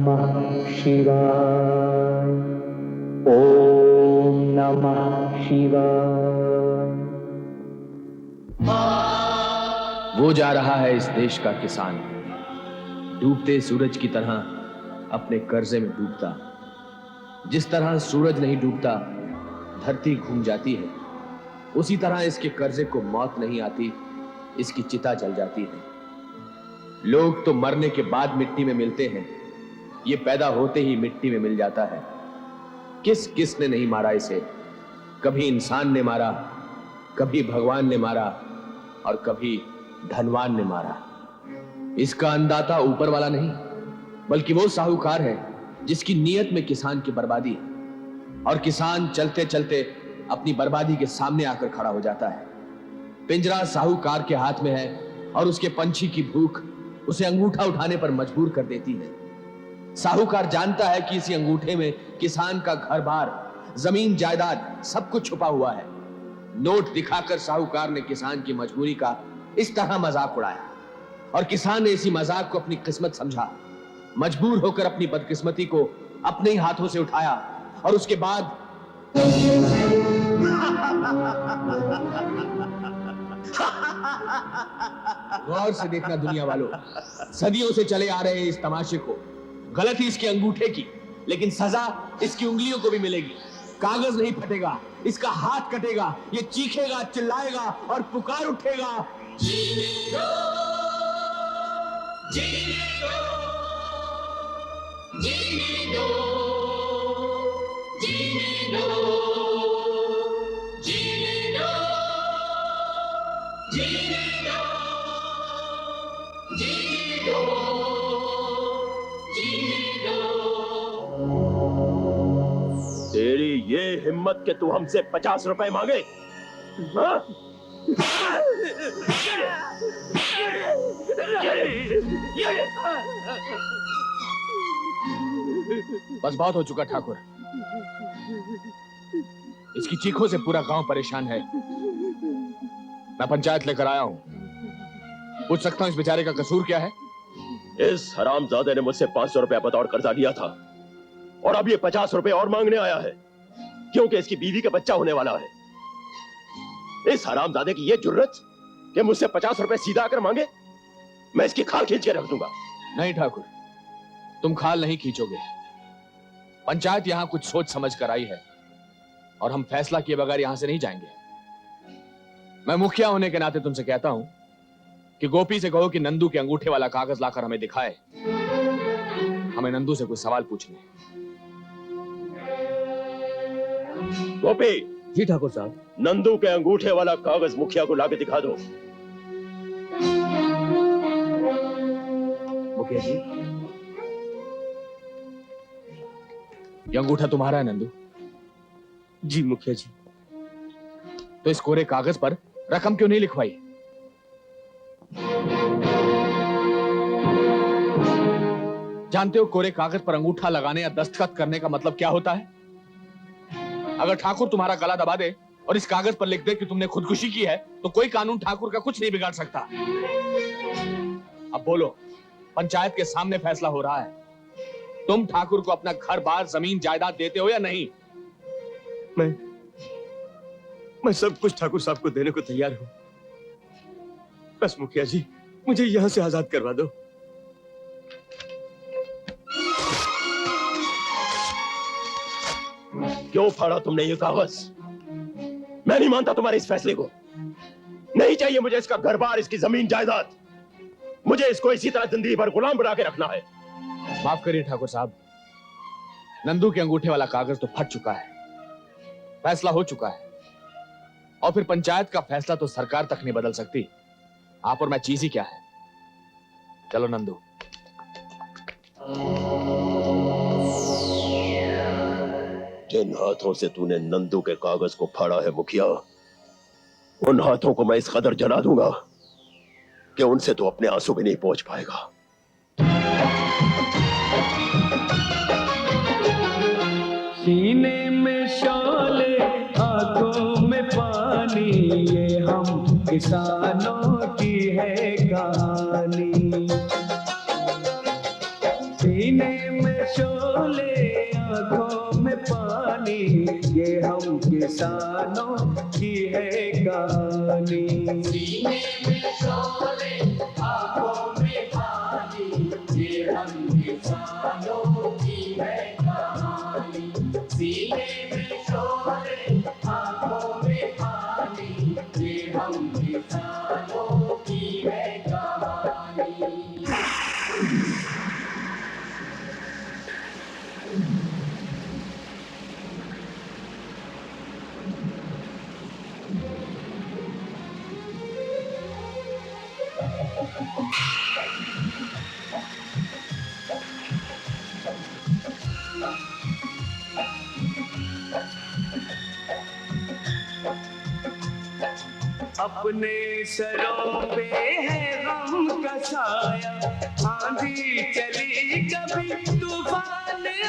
नमः शिवाय। ओम नमः शिवाय। वो जा रहा है इस देश का किसान, डूबते सूरज की तरह अपने कर्जे में डूबता। जिस तरह सूरज नहीं डूबता, धरती घूम जाती है, उसी तरह इसके कर्जे को मौत नहीं आती, इसकी चिता जल जाती है। लोग तो मरने के बाद मिट्टी में मिलते हैं, ये पैदा होते ही मिट्टी में मिल जाता है। किसने नहीं मारा इसे? कभी इंसान ने मारा, कभी भगवान ने मारा, और कभी धनवान ने मारा। इसका अन्नदाता ऊपर वाला नहीं, बल्कि वो साहूकार है जिसकी नीयत में किसान की बर्बादी है, और किसान चलते चलते अपनी बर्बादी के सामने आकर खड़ा हो जाता है। पिंजरा साहूकार के हाथ में है और उसके पंछी की भूख उसे अंगूठा उठाने पर मजबूर कर देती है। साहूकार जानता है कि इसी अंगूठे में किसान का घर बार, जमीन जायदाद सब कुछ छुपा हुआ है। नोट दिखाकर साहूकार ने किसान की मजबूरी का इस तरह मजाक उड़ाया, और किसान ने इसी मजाक को अपनी किस्मत समझा। मजबूर होकर अपनी बदकिस्मती को अपने ही हाथों से उठाया, और उसके बाद गौर से देखना दुनिया वालों, सदियों से चले आ रहे इस तमाशे को। गलती इसके अंगूठे की, लेकिन सजा इसकी उंगलियों को भी मिलेगी। कागज नहीं फटेगा, इसका हाथ कटेगा, ये चीखेगा, चिल्लाएगा और पुकार उठेगा, जीने दो, जीने दो, जीने दो, जीने दो, जीने दो, जीने दो, जीने दो, जीने दो। तेरी ये हिम्मत कि तू हमसे 50 रुपए मांगे? हाँ? बस बहुत हो चुका ठाकुर। इसकी चीखों से पूरा गांव परेशान है। मैं पंचायत लेकर आया हूं। पूछ सकता हूं इस बेचारे का कसूर क्या है? इस हरामजादे ने मुझसे 500 रुपया बतौर कर्जा लिया था, और अब ये 50 रुपए और मांगने आया है, क्योंकि इसकी बीवी का बच्चा होने वाला है। इस हरामजादे की ये जुर्रत कि मुझसे 50 रुपए सीधा आकर मांगे। मैं इसकी खाल खींच के रख दूंगा। नहीं ठाकुर, तुम खाल नहीं खींचोगे। पंचायत यहां कुछ सोच समझ कर आई है, और हम फैसला किए बगैर यहां से नहीं जाएंगे। मैं मुखिया होने के नाते तुमसे कहता हूं कि गोपी से कहो कि नंदू के अंगूठे वाला कागज लाकर हमें दिखाए। हमें नंदू से कुछ सवाल पूछने। गोपी। जी ठाकुर साहब। नंदू के अंगूठे वाला कागज मुखिया को लाके दिखा दो। मुखिया जी, यह अंगूठा तुम्हारा है नंदू? जी मुखिया जी। तो इस कोरे कागज पर रकम क्यों नहीं लिखवाई? जानते हो कोरे कागज पर अंगूठा लगाने या दस्तखत करने का मतलब क्या होता है? अगर ठाकुर तुम्हारा गला दबा दे और इस कागज पर लिख दे कि तुमने खुदकुशी की है, तो कोई कानून ठाकुर का कुछ नहीं बिगाड़ सकता। अब बोलो, पंचायत के सामने फैसला हो रहा है। तुम ठाकुर को अपना घर बार, जमीन जायदाद देते हो या नहीं? मैं सब कुछ ठाकुर साहब को देने को तैयार हूं। बस मुखिया जी, मुझे यहां से आजाद करवा दो। क्यों फाड़ा तुमने ये कागज? मैं नहीं मानता तुम्हारे इस फैसले को। नहीं चाहिए मुझे इसका घर बार, इसकी जमीन जायदाद। मुझे इसको इसी तरह जिंदगी भर गुलाम बना के रखना है। माफ करिए ठाकुर साहब, नंदू के अंगूठे वाला कागज तो फट चुका है, फैसला हो चुका है, और फिर पंचायत का फैसला तो सरकार तक नहीं बदल सकती। आप और मैं चीज ही क्या है। चलो नंदू। जिन हाथों से तूने नंदू के कागज को फाड़ा है मुखिया, उन हाथों को मैं इस कदर जला दूंगा कि उनसे तो अपने आंसू भी नहीं पहुंच पाएगा। सीने में शोले, आंखों में पानी, ये हम किसानों की है कहानी। सीने में शोले आंखों में पानी, ये हम किसानों की है कहानी। सीने में शोले आंखों में पानी, ये हम किसानों की है कहानी। सीने में शोले आंखों में पानी, ये हम किसानों की है कहानी। अपने सरों पे है गम का साया, आंधी चली कभी तूफान आया।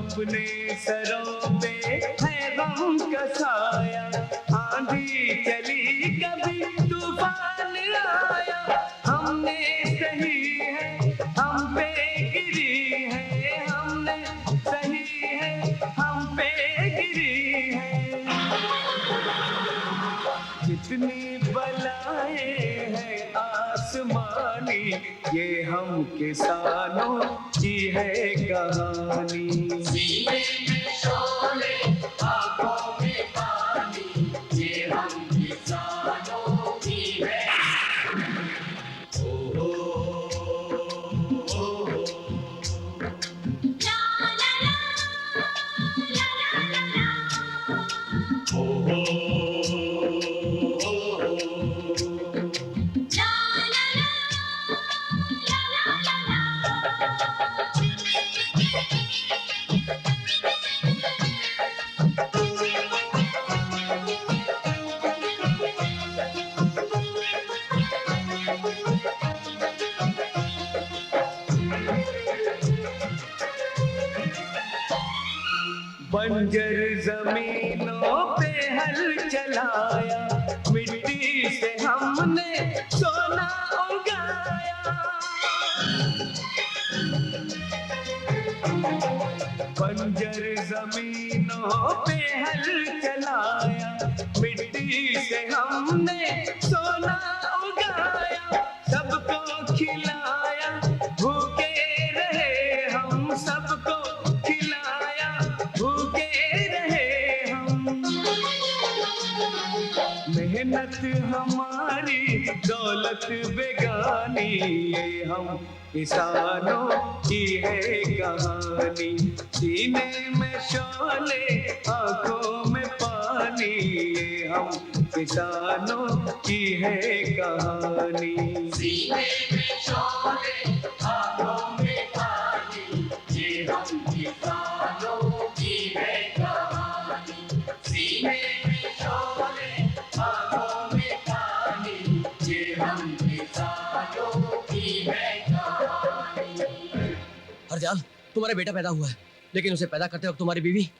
अपने सरों पे है गम का साया, आंधी चली कभी तूफान आया। हमने सही है हम पे गिरी है, हमने सही है हम पे गिरी है। जितनी बलाएं हैं आसमानी, ये हम किसानों की है कहानी। सीने में शोले आंखों में पानी, ये हम किसानों की है। बंजर जमीनों पे हल चलाया, मिट्टी से हमने सोना उगाया। बंजर जमीनों पे हल चलाया, मिट्टी से हमने सोना उगाया। सबको खिलाया भूखे रहे हम, सबको खिलाया भूखे रहे हम। मेहनत हमारी दौलत बेगानी, ये हम किसानों की है कहानी। सीने में शोले आंखों में पानी, ये हम किसानों की है कहानी। सीने में शोले आंखों में पानी, ये हम किसानों की है कहानी। सीने में शोले आंखों में पानी, ये हम किसानों की है कहानी। हरजाल, तुम्हारा बेटा पैदा हुआ है, लेकिन उसे पैदा करते वक्त तुम्हारी बीवी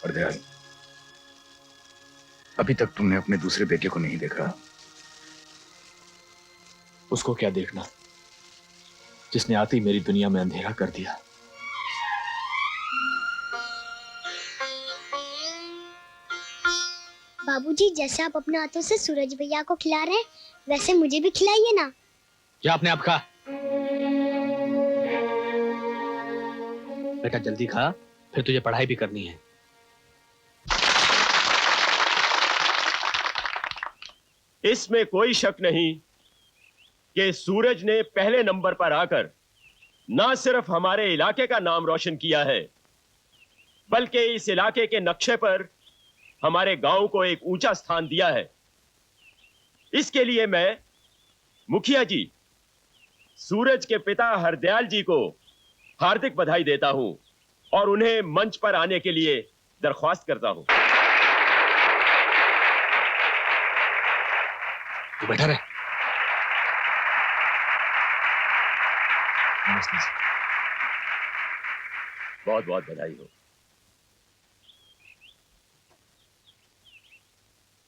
अर्दयाल, अभी तक तुमने अपने दूसरे बेटे को नहीं देखा। उसको क्या देखना, जिसने आते ही मेरी दुनिया में अंधेरा कर दिया। बाबूजी, जैसे आप अपने हाथों से सूरज भैया को खिला रहे हैं, वैसे मुझे भी खिलाइए ना। क्या अपने आप खा। बेटा जल्दी खा, फिर तुझे पढ़ाई भी करनी है। इसमें कोई शक नहीं कि सूरज ने पहले नंबर पर आकर ना सिर्फ हमारे इलाके का नाम रोशन किया है, बल्कि इस इलाके के नक्शे पर हमारे गांव को एक ऊंचा स्थान दिया है। इसके लिए मैं मुखिया जी, सूरज के पिता हरदयाल जी को हार्दिक बधाई देता हूं और उन्हें मंच पर आने के लिए दरख्वास्त करता हूं। तू बैठा रहे। नमस्ते। बहुत बहुत बधाई हो।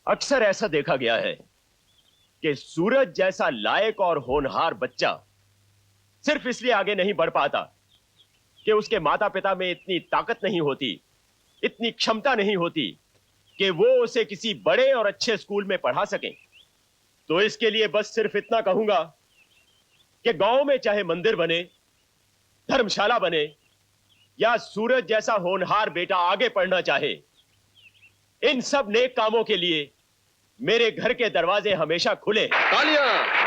अक्सर ऐसा देखा गया है कि सूरज जैसा लायक और होनहार बच्चा सिर्फ इसलिए आगे नहीं बढ़ पाता कि उसके माता पिता में इतनी ताकत नहीं होती, इतनी क्षमता नहीं होती कि वो उसे किसी बड़े और अच्छे स्कूल में पढ़ा सकें। तो इसके लिए बस सिर्फ इतना कहूंगा कि गांव में चाहे मंदिर बने, धर्मशाला बने, या सूरज जैसा होनहार बेटा आगे पढ़ना चाहे, इन सब नेक कामों के लिए मेरे घर के दरवाजे हमेशा खुले। तालियां।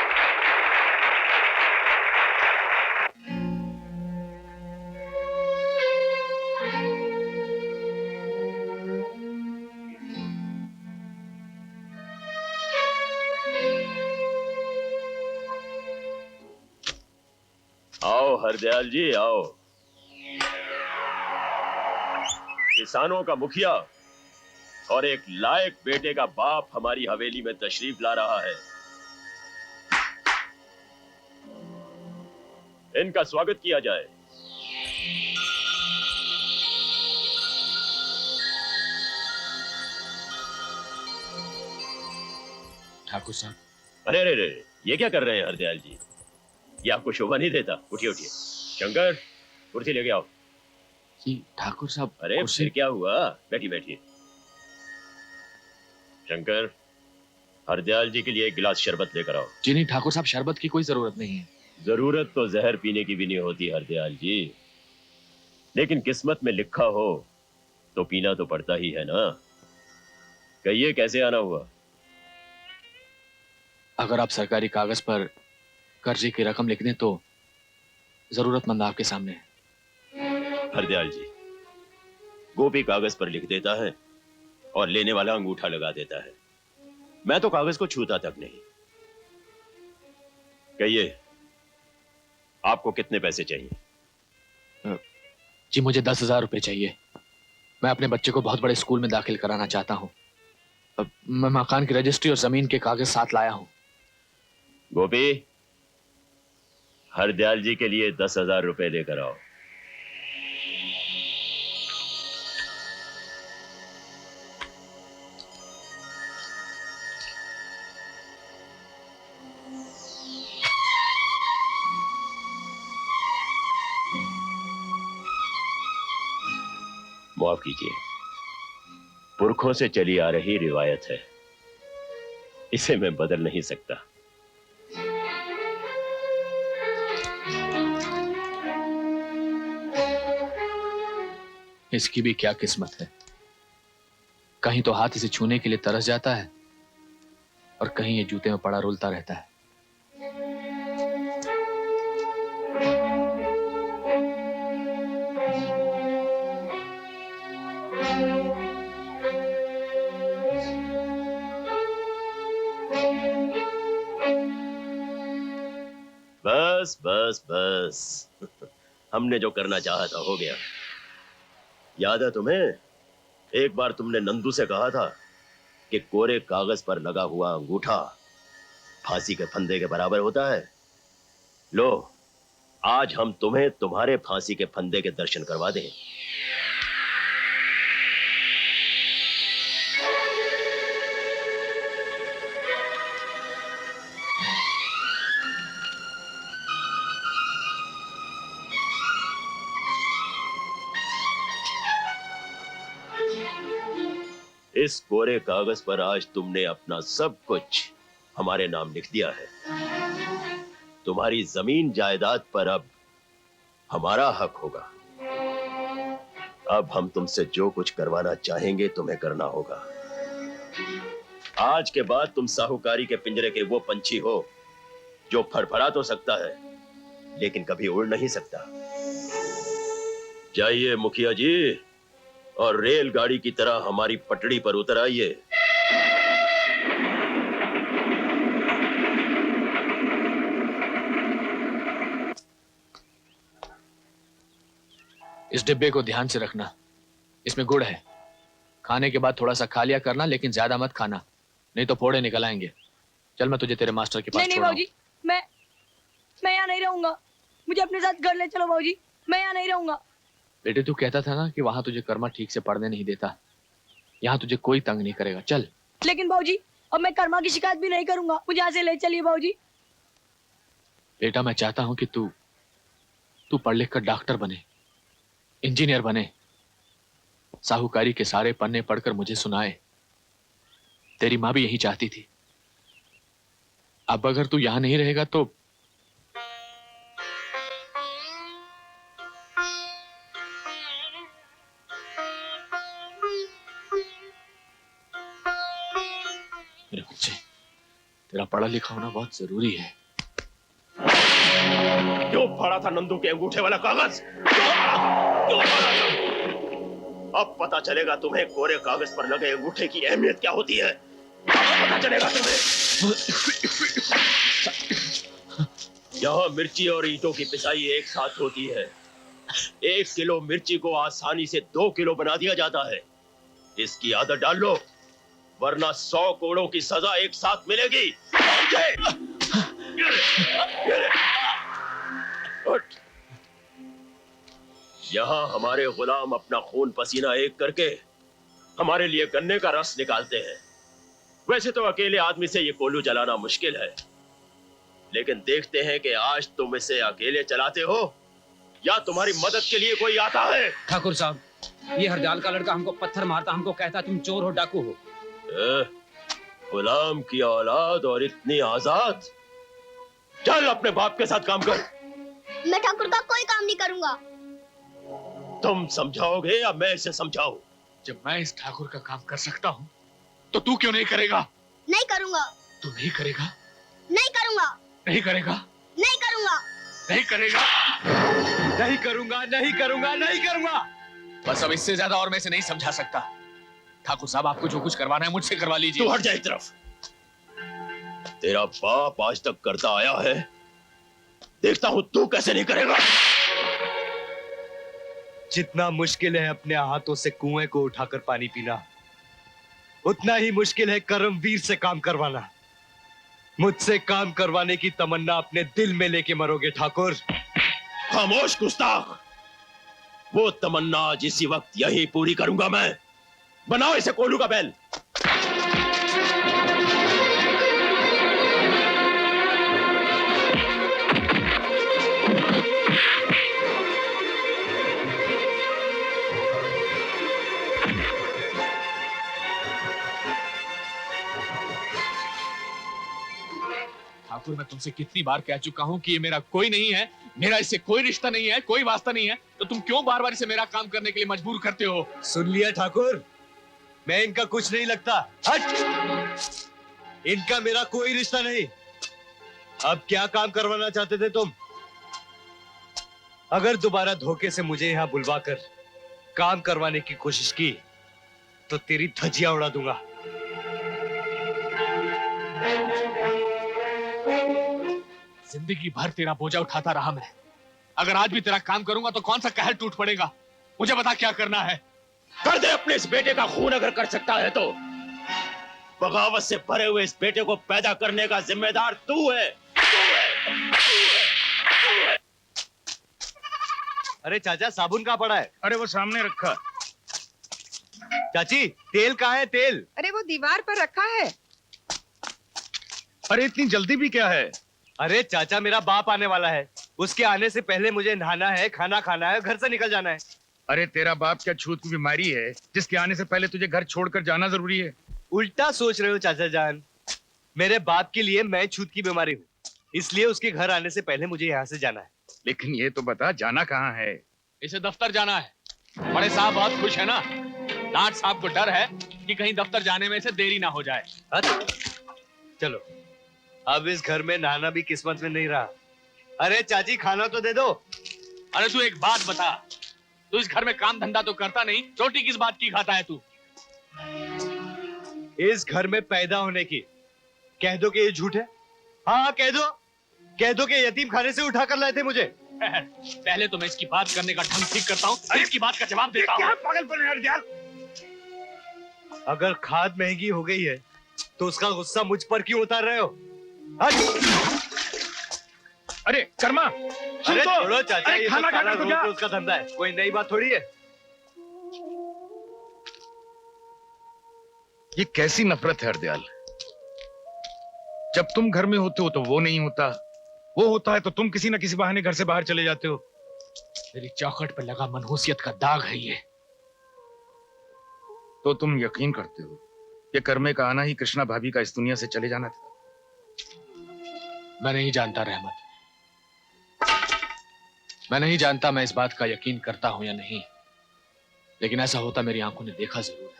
आओ हरदयाल जी, आओ। किसानों का मुखिया और एक लायक बेटे का बाप हमारी हवेली में तशरीफ ला रहा है। इनका स्वागत किया जाए। ठाकुर साहब। अरे अरे अरे, ये क्या कर रहे हैं हरदयाल जी? ये आपको शोभा नहीं देता। उठिए उठिए। शंकर, कुर्सी लेके आओ। जी ठाकुर साहब। अरे फिर क्या हुआ? बैठिए बैठिए। शंकर, हरदयाल जी के लिए एक गिलास शरबत लेकर आओ। जी नहीं ठाकुर साहब, शरबत की कोई जरूरत नहीं है। जरूरत तो जहर पीने की भी नहीं होती हरदयाल जी, लेकिन किस्मत में लिखा हो तो पीना तो पड़ता ही है ना। कहिए कैसे आना हुआ? अगर आप सरकारी कागज पर कर्जे की रकम लिख दें तो जरूरतमंद आपके सामने है। हरदयाल जी, गोपी कागज पर लिख देता है और लेने वाला अंगूठा लगा देता है। मैं तो कागज को छूता तक नहीं। कहिए आपको कितने पैसे चाहिए? जी मुझे 10,000 रुपए चाहिए। मैं अपने बच्चे को बहुत बड़े स्कूल में दाखिल कराना चाहता हूँ। मैं मकान की रजिस्ट्री और जमीन के कागज साथ लाया हूँ। गोपी, हरदयाल जी के लिए 10,000 रुपए लेकर आओ। माफ कीजिए, पुरखों से चली आ रही रिवायत है, इसे मैं बदल नहीं सकता। इसकी भी क्या किस्मत है, कहीं तो हाथ इसे छूने के लिए तरस जाता है और कहीं ये जूते में पड़ा रुलता रहता है। बस बस बस हमने जो करना चाहा था हो गया। याद है तुम्हें, एक बार तुमने नंदू से कहा था कि कोरे कागज पर लगा हुआ अंगूठा फांसी के फंदे के बराबर होता है। लो, आज हम तुम्हें तुम्हारे फांसी के फंदे के दर्शन करवा दें। इस कोरे कागज पर आज तुमने अपना सब कुछ हमारे नाम लिख दिया है। तुम्हारी जमीन जायदाद पर अब हमारा हक होगा। अब हम तुमसे जो कुछ करवाना चाहेंगे तुम्हें करना होगा। आज के बाद तुम साहूकारी के पिंजरे के वो पंछी हो जो फड़फड़ा तो सकता है लेकिन कभी उड़ नहीं सकता। जाइए मुखिया जी और रेलगाड़ी की तरह हमारी पटड़ी पर उतर आइए। इस डिब्बे को ध्यान से रखना, इसमें गुड़ है। खाने के बाद थोड़ा सा खा लिया करना, लेकिन ज्यादा मत खाना, नहीं तो फोड़े निकल आएंगे। चल मैं तुझे तेरे मास्टर के पास नहीं बाबूजी, मैं यहाँ नहीं रहूंगा। मुझे अपने साथ घर ले चलो बाबूजी, मैं यहाँ नहीं रहूंगा। बेटे तू कहता था ना कि वहां तुझे कर्मा ठीक से पढ़ने नहीं देता, यहाँ तुझे कोई तंग नहीं करेगा। चल। लेकिन बाबूजी अब मैं कर्मा की शिकायत भी नहीं करूंगा, मुझे यहाँ से ले चलिए बाबूजी। बेटा मैं चाहता हूं कि तू पढ़ लिख कर डॉक्टर बने, इंजीनियर बने, साहूकारी के सारे पन्ने पढ़कर मुझे सुनाए। तेरी माँ भी यही चाहती थी। अब अगर तू यहां नहीं रहेगा तो मेरे बच्चे, तेरा पढ़ा लिखा होना बहुत जरूरी है। क्यों फाड़ा था नंदू के अंगूठे वाला कागज? क्यों फाड़ा था? अब पता चलेगा तुम्हें कोरे कागज पर लगे अंगूठे की अहमियत क्या होती है। अब पता चलेगा तुम्हें। यहाँ मिर्ची और ईंटों की पिसाई एक साथ होती है। 1 किलो मिर्ची को आसानी से 2 किलो बना दिया जाता है। इसकी आदत डाल लो, वरना 100 कोड़ों की सजा एक साथ मिलेगी। यहाँ हमारे गुलाम अपना खून पसीना एक करके हमारे लिए गन्ने का रस निकालते हैं। वैसे तो अकेले आदमी से ये कोल्हू जलाना मुश्किल है, लेकिन देखते हैं कि आज तुम इसे अकेले चलाते हो या तुम्हारी मदद के लिए कोई आता है। ठाकुर साहब, ये हरजाल का लड़का हमको पत्थर मारता, हमको कहता तुम चोर हो, डाकू हो। गुलाम की औलाद और इतनी आजाद। चल अपने बाप के साथ काम कर। मैं ठाकुर का कोई काम नहीं करूंगा। तुम समझाओगे या मैं इसे समझाऊं? जब मैं इस ठाकुर का काम कर सकता हूं तो तू क्यों नहीं करेगा? नहीं करूंगा। तू नहीं करेगा? नहीं करूंगा। नहीं करेगा? नहीं करूंगा। नहीं करेगा? नहीं करूंगा, नहीं करूंगा, नहीं करूंगा। बस अब इससे ज्यादा और मैं इसे नहीं समझा सकता। ठाकुर साहब, आपको जो कुछ करवाना है मुझसे करवा लीजिए। तू हट जा एक तरफ। तेरा बाप आज तक करता आया है, देखता हूं तू कैसे नहीं करेगा। जितना मुश्किल है अपने हाथों से कुएं को उठाकर पानी पीना, उतना ही मुश्किल है कर्मवीर से काम करवाना। मुझसे काम करवाने की तमन्ना अपने दिल में लेके मरोगे ठाकुर। खामोश गुस्ताख, वो तमन्ना आज इसी वक्त यही पूरी करूंगा मैं। बनाओ इसे कोल्हू का बैल। ठाकुर, मैं तुमसे कितनी बार कह चुका हूं कि ये मेरा कोई नहीं है, मेरा इससे कोई रिश्ता नहीं है, कोई वास्ता नहीं है, तो तुम क्यों बार बार इसे मेरा काम करने के लिए मजबूर करते हो? सुन लिया ठाकुर, मैं इनका कुछ नहीं लगता। हट! इनका मेरा कोई रिश्ता नहीं। अब क्या काम करवाना चाहते थे तुम? अगर दोबारा धोखे से मुझे यहां बुलवाकर काम करवाने की कोशिश की तो तेरी धज्जियां उड़ा दूंगा। जिंदगी भर तेरा बोझा उठाता रहा मैं। अगर आज भी तेरा काम करूंगा तो कौन सा कहर टूट पड़ेगा? मुझे बता क्या करना है। कर दे अपने इस बेटे का खून अगर कर सकता है तो। बगावत से भरे हुए इस बेटे को पैदा करने का जिम्मेदार तू है। अरे चाचा, साबुन कहाँ पड़ा है? अरे वो सामने रखा। चाची, तेल कहाँ है? तेल अरे वो दीवार पर रखा है। अरे इतनी जल्दी भी क्या है? अरे चाचा, मेरा बाप आने वाला है, उसके आने से पहले मुझे नहाना है, खाना खाना है, घर से निकल जाना है। अरे तेरा बाप क्या छूत की बीमारी है जिसके आने से पहले तुझे घर छोड़कर जाना जरूरी है? उल्टा सोच रहे हो चाचा जान। मेरे बाप के लिए मैं छूत की बीमारी हूँ, इसलिए उसके घर आने से पहले मुझे यहाँ से जाना है। लेकिन ये तो बता, जाना कहाँ है? इसे दफ्तर जाना है। बड़े साहब बहुत खुश है ना। डांट साहब को डर है कि कहीं दफ्तर जाने में से देरी ना हो जाए। चलो, अब इस घर में नहाना भी किस्मत में नहीं रहा। अरे चाची, खाना तो दे दो। अरे तू एक बात बता, तू इस घर में काम धंधा तो करता नहीं, रोटी किस बात की खाता है तू? इस घर में पैदा होने की कह दो कि ये झूठ है। हाँ, कह दो कि यतीम खाने से उठा कर लाए थे मुझे। पहले तो मैं इसकी बात करने का ढंग ठीक करता हूँ, इसकी बात का जवाब देता हूँ। पागलपन है यार। अगर खाद महंगी हो गई है तो उसका गुस्सा मुझ पर क्यों उतार रहे हो? अरे कर्मा, अरे छोड़ो चाचा, ये खाना खाना खाकर तो जा। रोज का धंधा है, कोई नई बात थोड़ी है। ये कैसी नफरत है हरदयाल? जब तुम घर में होते हो तो वो नहीं होता, वो होता है तो तुम किसी न किसी बहाने घर से बाहर चले जाते हो। मेरी चौखट पर लगा मनहूसियत का दाग है ये। तो तुम यकीन करते हो ये कर्मे का आना ही कृष्णा भाभी का इस दुनिया से चले जाना था? मैं नहीं जानता रहमत, मैं नहीं जानता मैं इस बात का यकीन करता हूं या नहीं, लेकिन ऐसा होता मेरी आंखों ने देखा जरूर है।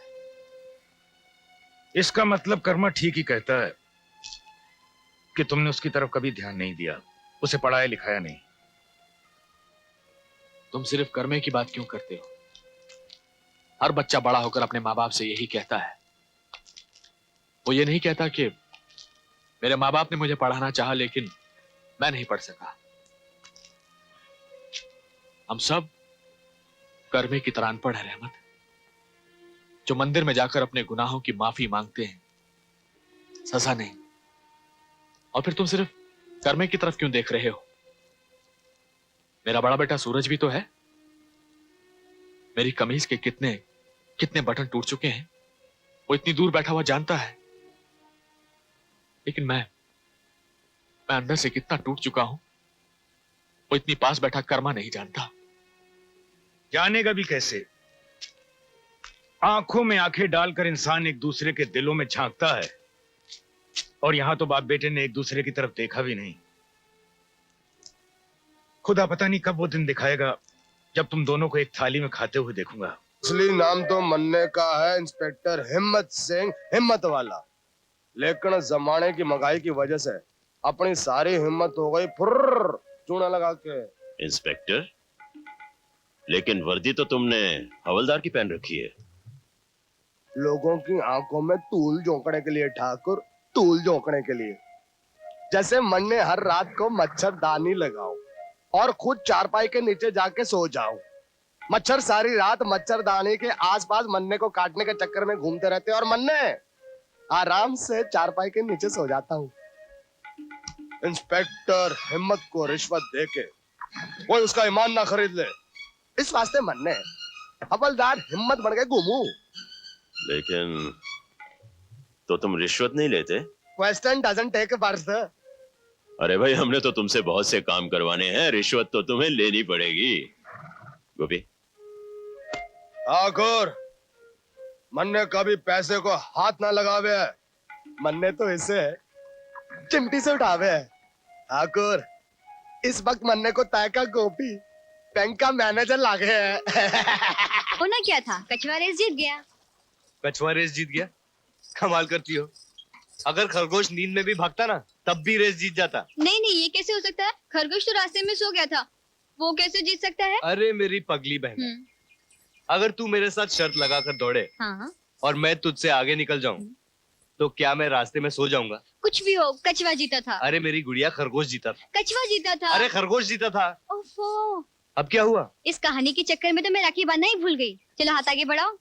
इसका मतलब कर्मा ठीक ही कहता है कि तुमने उसकी तरफ कभी ध्यान नहीं दिया, उसे पढ़ाया लिखाया नहीं। तुम सिर्फ कर्मे की बात क्यों करते हो? हर बच्चा बड़ा होकर अपने माँ बाप से यही कहता है। वो ये नहीं कहता कि मेरे माँ बाप ने मुझे पढ़ाना चाहा लेकिन मैं नहीं पढ़ सका। हम सब कर्मे की तरह अनपढ़ है रहमत, जो मंदिर में जाकर अपने गुनाहों की माफी मांगते हैं, सजा नहीं। और फिर तुम सिर्फ कर्मे की तरफ क्यों देख रहे हो? मेरा बड़ा बेटा सूरज भी तो है। मेरी कमीज के कितने कितने बटन टूट चुके हैं, वो इतनी दूर बैठा हुआ जानता है, लेकिन मैं अंदर से कितना टूट चुका हूं, वो इतनी पास बैठा कर्मा नहीं जानता। जानेगा भी कैसे? आंखों में आंखें डालकर इंसान एक दूसरे के दिलों में झांकता है, और यहां तो बाप बेटे ने एक दूसरे की तरफ देखा भी नहीं। खुदा पता नहीं कब वो दिन दिखाएगा जब तुम दोनों को एक थाली में खाते हुए देखूंगा। असली नाम तो मन्ने का है, इंस्पेक्टर हिम्मत सिंह, हिम्मत वाला। लेकिन जमाने की महंगाई की वजह से अपनी सारी हिम्मत हो गई फुर्र चूना लगा के। इंस्पेक्टर, लेकिन वर्दी तो तुमने हवलदार की पहन रखी है। लोगों की आंखों में तूल झोंकने के लिए ठाकुर, तूल झोंकने के लिए। जैसे मन्ने हर रात को मच्छरदानी लगाओ और खुद चारपाई के नीचे जाके सो जाओ। मच्छर सारी रात मच्छरदानी के आसपास मन्ने को काटने के चक्कर में घूमते रहते हैं और मन्ने आराम से चारपाई के नीचे सो जाता हूँ। इंस्पेक्टर हिम्मत को रिश्वत देके कोई उसका ईमान ना खरीद ले, इस वास्ते मन्ने हवलदार हिम्मत बन के घूमू। लेकिन तो तुम रिश्वत नहीं लेते? Question doesn't take birth. अरे भाई, हमने तो तुमसे बहुत से काम करवाने हैं, रिश्वत तो तुम्हें लेनी पड़ेगी। गोपी, ठाकुर, मन्ने कभी पैसे को हाथ ना लगावे, मन्ने तो इसे चिमटी से उठावे। ठाकुर, इस वक्त मन्ने को तय का गोपी बैंक का मैनेजर लागे है। होना क्या था, कछुआ रेस जीत गया। कछुआ रेस जीत गया? कमाल करती हो। अगर खरगोश नींद में भी भागता ना तब भी रेस जीत जाता। नहीं नहीं, ये कैसे हो सकता है? खरगोश तो रास्ते में सो गया था, वो कैसे जीत सकता है? अरे मेरी पगली बहन, अगर तू मेरे साथ शर्त लगाकर दौड़े हाँ। और मैं तुझसे आगे निकल जाऊं तो क्या मैं रास्ते में सो जाऊंगा? कुछ भी हो, कछुआ जीता था। अरे मेरी गुड़िया, खरगोश जीता था। कछुआ जीता था। अरे खरगोश जीता था। ओफो, अब क्या हुआ? इस कहानी के चक्कर में तो मैं राखी बांधना ही भूल गई। चलो हाथ आगे बढ़ाओ।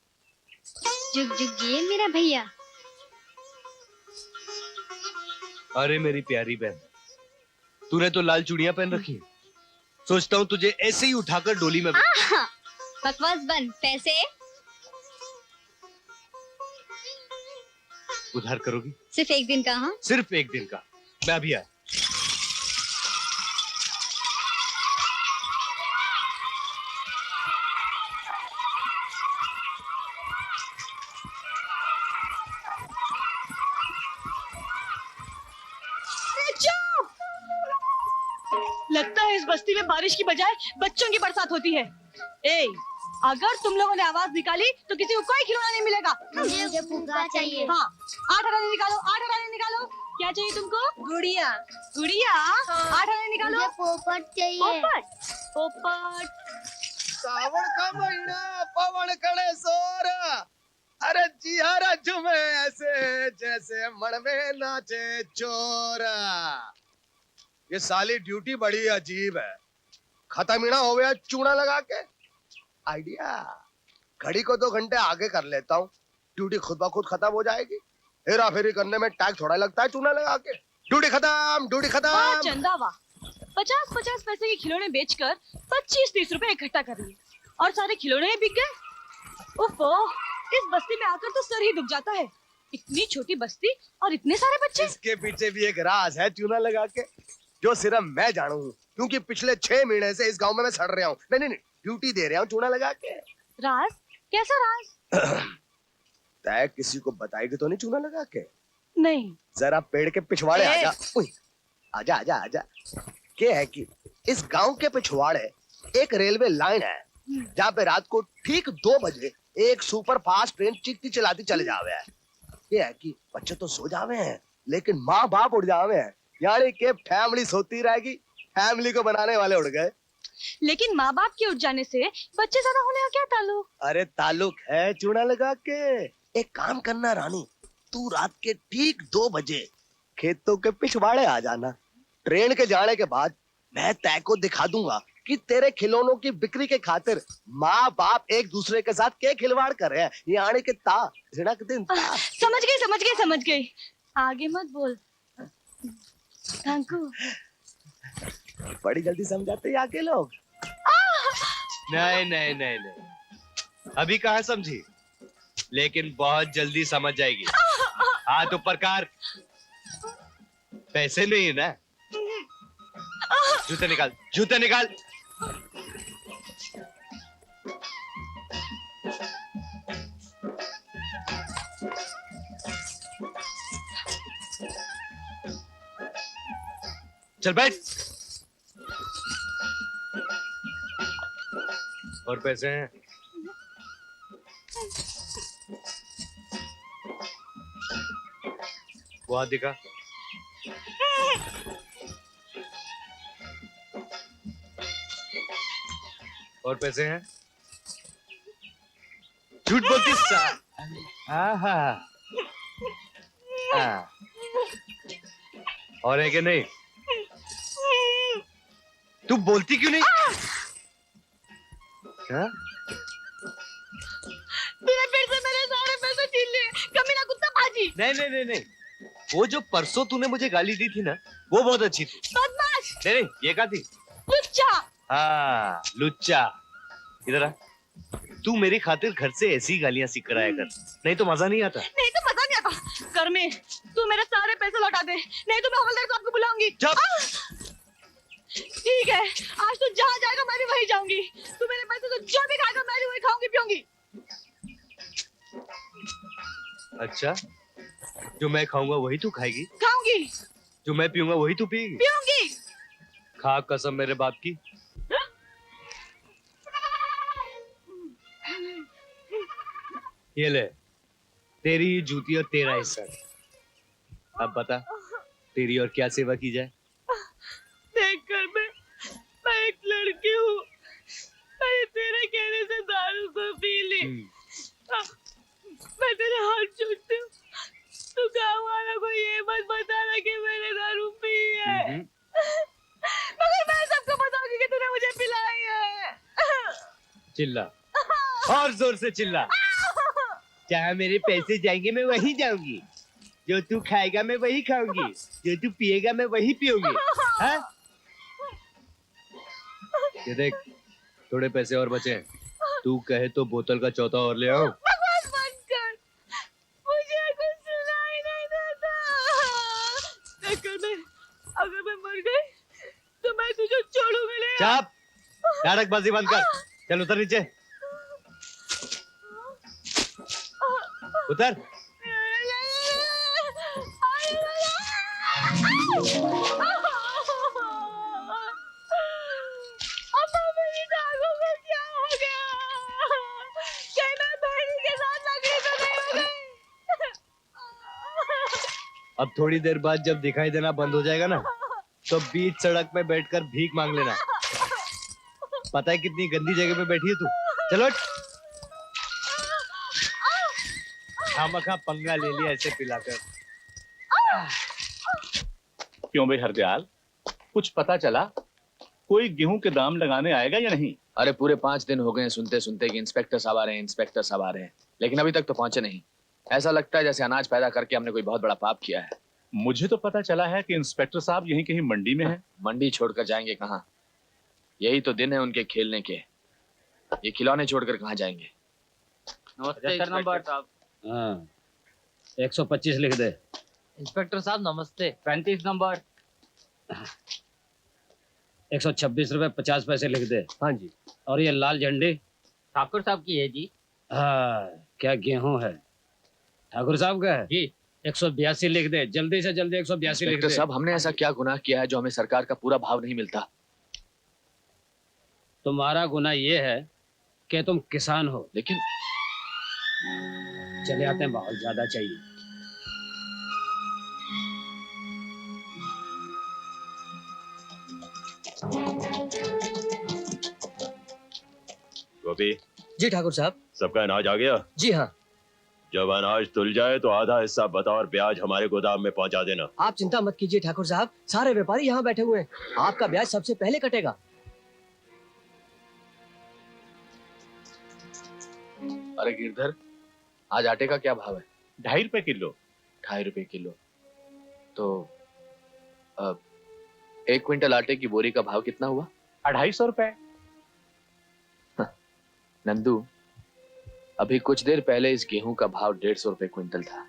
जुग जुग जिए मेरा भैया। अरे मेरी प्यारी बहन, तूने तो लाल चूड़ियां पहन रखी है। सोचता हूँ तुझे ऐसे ही उठाकर डोली में बकवास बंद। पैसे उधार करोगी? सिर्फ एक दिन का। हाँ, सिर्फ एक दिन का। मैं अभी आया। इस बस्ती में बारिश की बजाय बच्चों की बरसात होती है। ए, अगर तुम लोगों ने आवाज निकाली तो किसी को कोई खिलौना नहीं मिलेगा। मुझे फुग्गा चाहिए। हाँ, 8 आने निकालो, 8 आने निकालो। क्या चाहिए तुमको? गुड़िया। गुड़िया? 8 आने निकालो। मुझे पोपट चाहिए। पोपट? पोपट। सावन का महीना पवन कड़े सोर, अरे जियारा झूमे ऐसे जैसे मन में नाचे चोर। ये साली ड्यूटी बड़ी अजीब है। खत्म ही ना हो गया चूना लगा के। आइडिया, घड़ी को 2 घंटे आगे कर लेता हूँ, ड्यूटी खुद ब खुद खत्म हो जाएगी। हेरा फेरी करने में टाइम थोड़ा लगता है चूना लगा के। ड्यूटी खत्म, ड्यूटी वाह खत्म। चंदा वाह, 50-50 पैसे के खिलौने बेचकर 25-30 रुपए इकट्ठा कर लिए और सारे खिलौने बिक गए। उफ़ो, इस बस्ती में आकर तो सर ही दुख जाता है। इतनी छोटी बस्ती और इतने सारे बच्चे। इसके पीछे भी एक राज है चूना लगा के, जो सिर्फ मैं जानू हूँ, क्योंकि पिछले 6 महीने से इस गांव में मैं सड़ रहा हूँ। नहीं, ड्यूटी दे रहा हूँ चूना लगा के। राज? कैसा राज? तय किसी को बताएगी तो नहीं चूना लगा के? नहीं। जरा पेड़ के पिछवाड़े आजा। आजा आजा आजा। क्या है कि इस गांव के पिछवाड़े एक रेलवे लाइन है, जहाँ पे रात को ठीक 2 बजे एक सुपर फास्ट ट्रेन चिकती चलाती चले जावे है। ये है कि बच्चे तो सो जावे हैं, लेकिन माँ बाप उड़ जावे हैं, यानी कि फैमिली सोती रहेगी। फैमिली को बनाने वाले उड़ गए। लेकिन माँ बाप के उठ जाने से बच्चे ज्यादा होने का क्या ताल्लुक? अरे ताल्लुक है चूना लगा के। एक काम करना रानी, तू रात के ठीक 2 बजे खेतों के पिछवाड़े आ जाना। ट्रेन के जाने के बाद मैं तय को दिखा दूंगा कि तेरे खिलौनों की बिक्री के खातिर माँ बाप एक दूसरे के साथ क्या खिलवाड़ कर रहे हैं। ये आने के झिड़क दिन समझ गई। आगे मत बोल। Thank you. बड़ी जल्दी समझाते हैं आके लोग। नहीं, अभी कहाँ समझी, लेकिन बहुत जल्दी समझ जाएगी। हाथ ऊपर कर। पैसे नहीं है ना? जूते निकाल, जूते निकाल। चल बैठ। और पैसे हैं? वो हाथ दिखा। और पैसे हैं? झूठ बोलती सा। और है कि नहीं? तू बोलती क्यों नहीं? क्या? तूने फिर से मेरे सारे पैसे छीन लिए, कमीना कुत्ता बाजी। नहीं, वो जो परसों तूने मुझे गाली दी थी ना, वो बहुत अच्छी थी। बदमाश। नहीं, ये क्या थी? लुच्चा। हाँ, लुच्चा। इधर आ। तू मेरी खातिर घर से ऐसी गालियां सीख कर आया कर, नहीं तो मजा नहीं आता। नहीं तो मजा नहीं आता। घर में तू मेरे सारे पैसे लौटा दे, नहीं तो मैं हवलदार साहब को बुलाऊंगी। ठीक है, आज तू जहाँ जाएगा मैं भी वहीं जाऊंगी। तू मेरे पैसे तो जो भी खाएगा मैं भी वही खाऊंगी पियूंगी। अच्छा, जो मैं खाऊंगा वही तू खाएगी? खाऊंगी। जो मैं पीऊंगा वही तू पिएगी? पियूंगी। खा कसम मेरे बाप की। ये ले, तेरी जूती और तेरा हिस्सा। अब बता, तेरी और क्या सेवा की जाए? देखकर मैं एक लड़की हूँ, मैं तेरे कहने से दारू को पी ली। मैं तेरे हाथ जोड़ती हूँ, तू गाँव वालों को ये मत बताना कि मैंने दारू पी है। मगर मैं सबको बताऊंगी कि तूने मुझे पिलाई है। चिल्ला, और जोर से चिल्ला। जहाँ मेरे पैसे जाएंगे मैं वहीं जाऊंगी, जो तू खाएगा मैं वही खाऊंगी, जो तू पिएगा मैं वही पीऊंगी। हाँ? ये देख, थोड़े पैसे और बचे हैं, तू कहे तो बोतल का चौथा और ले आओ। बकवास बंद कर, मुझे कुछ सुनाई नहीं देता। अगर मैं मर गई तो मैं तुझे छोड़ूंगी नहीं। चुप, नाटकबाजी बंद कर। चल उतर नीचे, उतर। अब थोड़ी देर बाद जब दिखाई देना बंद हो जाएगा ना, तो बीच सड़क पे बैठकर भीख मांग लेना। पता है कितनी गंदी जगह पे बैठी है तू? चलो खामखा पंगा ले लिया ऐसे पिलाकर। क्यों भाई हरदयाल, कुछ पता चला? कोई गेहूं के दाम लगाने आएगा या नहीं? अरे पूरे 5 दिन हो गए हैं सुनते सुनते कि इंस्पेक्टर साहब आ रहे हैं, इंस्पेक्टर साहब आ रहे हैं, लेकिन अभी तक तो पहुंचे नहीं। ऐसा लगता है जैसे अनाज पैदा करके हमने कोई बहुत बड़ा पाप किया है। मुझे तो पता चला है कि इंस्पेक्टर साहब यहीं कहीं मंडी में हैं। मंडी छोड़कर जाएंगे कहाँ? यही तो दिन है उनके खेलने के। ये खिलौने छोड़कर कहाँ जाएंगे? नंबर साहब। हाँ 125 लिख दे। इंस्पेक्टर साहब नमस्ते। 35 नंबर। 126 रुपए 50 पैसे लिख दे। हाँ जी। और ये लाल झंडी ठाकुर साहब की है जी। हाँ क्या गेहूं है? ठाकुर साहब का है जी। 182 लिख दे, जल्दी से जल्दी 182 लिख दे। साहब हमने ऐसा क्या गुनाह किया है जो हमें सरकार का पूरा भाव नहीं मिलता? तुम्हारा गुनाह ये है कि तुम किसान हो। लेकिन चले आते हैं, बहुत ज्यादा चाहिए। गोपी जी ठाकुर साहब। सबका अनाज आ गया? जी हाँ। जब अनाज तुल जाए तो आधा हिस्सा बतौर ब्याज हमारे गोदाम में पहुंचा देना। आप चिंता मत कीजिए ठाकुर साहब, सारे व्यापारी यहाँ बैठे हुए हैं, आपका ब्याज सबसे पहले कटेगा। अरे गिरधर, आज आटे का क्या भाव है? 2.5 रुपए किलो। 2.5 रुपए किलो। तो 1 क्विंटल आटे की बोरी का भाव कितना हुआ? 250 रुपए। नंदू, अभी कुछ देर पहले इस गेहूं का भाव 150 रुपए क्विंटल था।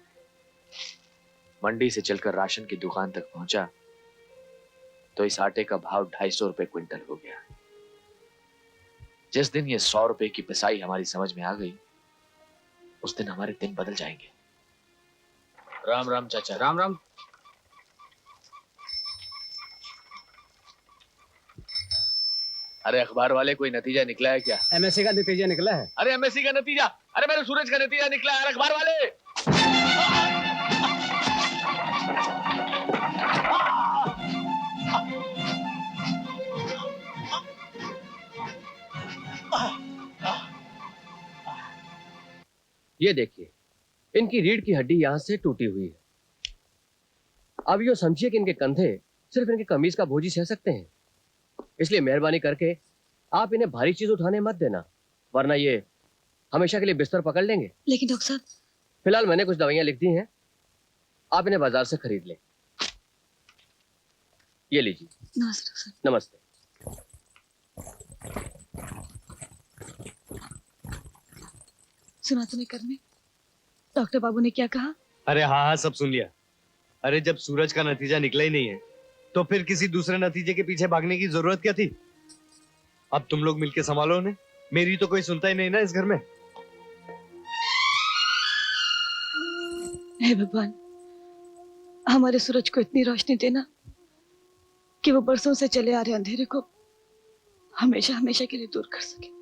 मंडी से चलकर राशन की दुकान तक पहुंचा तो इस आटे का भाव 250 रुपए क्विंटल हो गया। जिस दिन ये 100 रुपए की पिसाई हमारी समझ में आ गई, उस दिन हमारे दिन बदल जाएंगे। राम राम चाचा। राम राम। अरे अखबार वाले, कोई नतीजा निकला है क्या? एमएससी का नतीजा निकला है। अरे एमएससी का नतीजा? अरे मेरे सूरज का नतीजा निकला है। अरे अखबार वाले, ये देखिए, इनकी रीढ़ की हड्डी यहाँ से टूटी हुई है। अब ये समझिए कि इनके कंधे सिर्फ इनके कमीज का बोझ ही सह सकते हैं, इसलिए मेहरबानी करके आप इन्हें भारी चीज उठाने मत देना, वरना ये हमेशा के लिए बिस्तर पकड़ लेंगे। लेकिन डॉक्टर साहब, फिलहाल मैंने कुछ दवाइयां लिख दी हैं, आप इन्हें बाजार से खरीद लें। ये लीजिए। नमस्ते डॉक्टर साहब। नमस्ते। सुना तुम्हें कर में डॉक्टर बाबू ने क्या कहा? अरे हाँ हाँ, सब सुन लिया। अरे जब सूरज का नतीजा निकला ही नहीं है तो फिर किसी दूसरे नतीजे के पीछे भागने की जरूरत क्या थी? अब तुम लोग मिलके संभालो उन्हें, मेरी तो कोई सुनता ही नहीं ना इस घर में। हे भगवान, हमारे सूरज को इतनी रोशनी देना कि वो बरसों से चले आ रहे अंधेरे को हमेशा हमेशा के लिए दूर कर सके।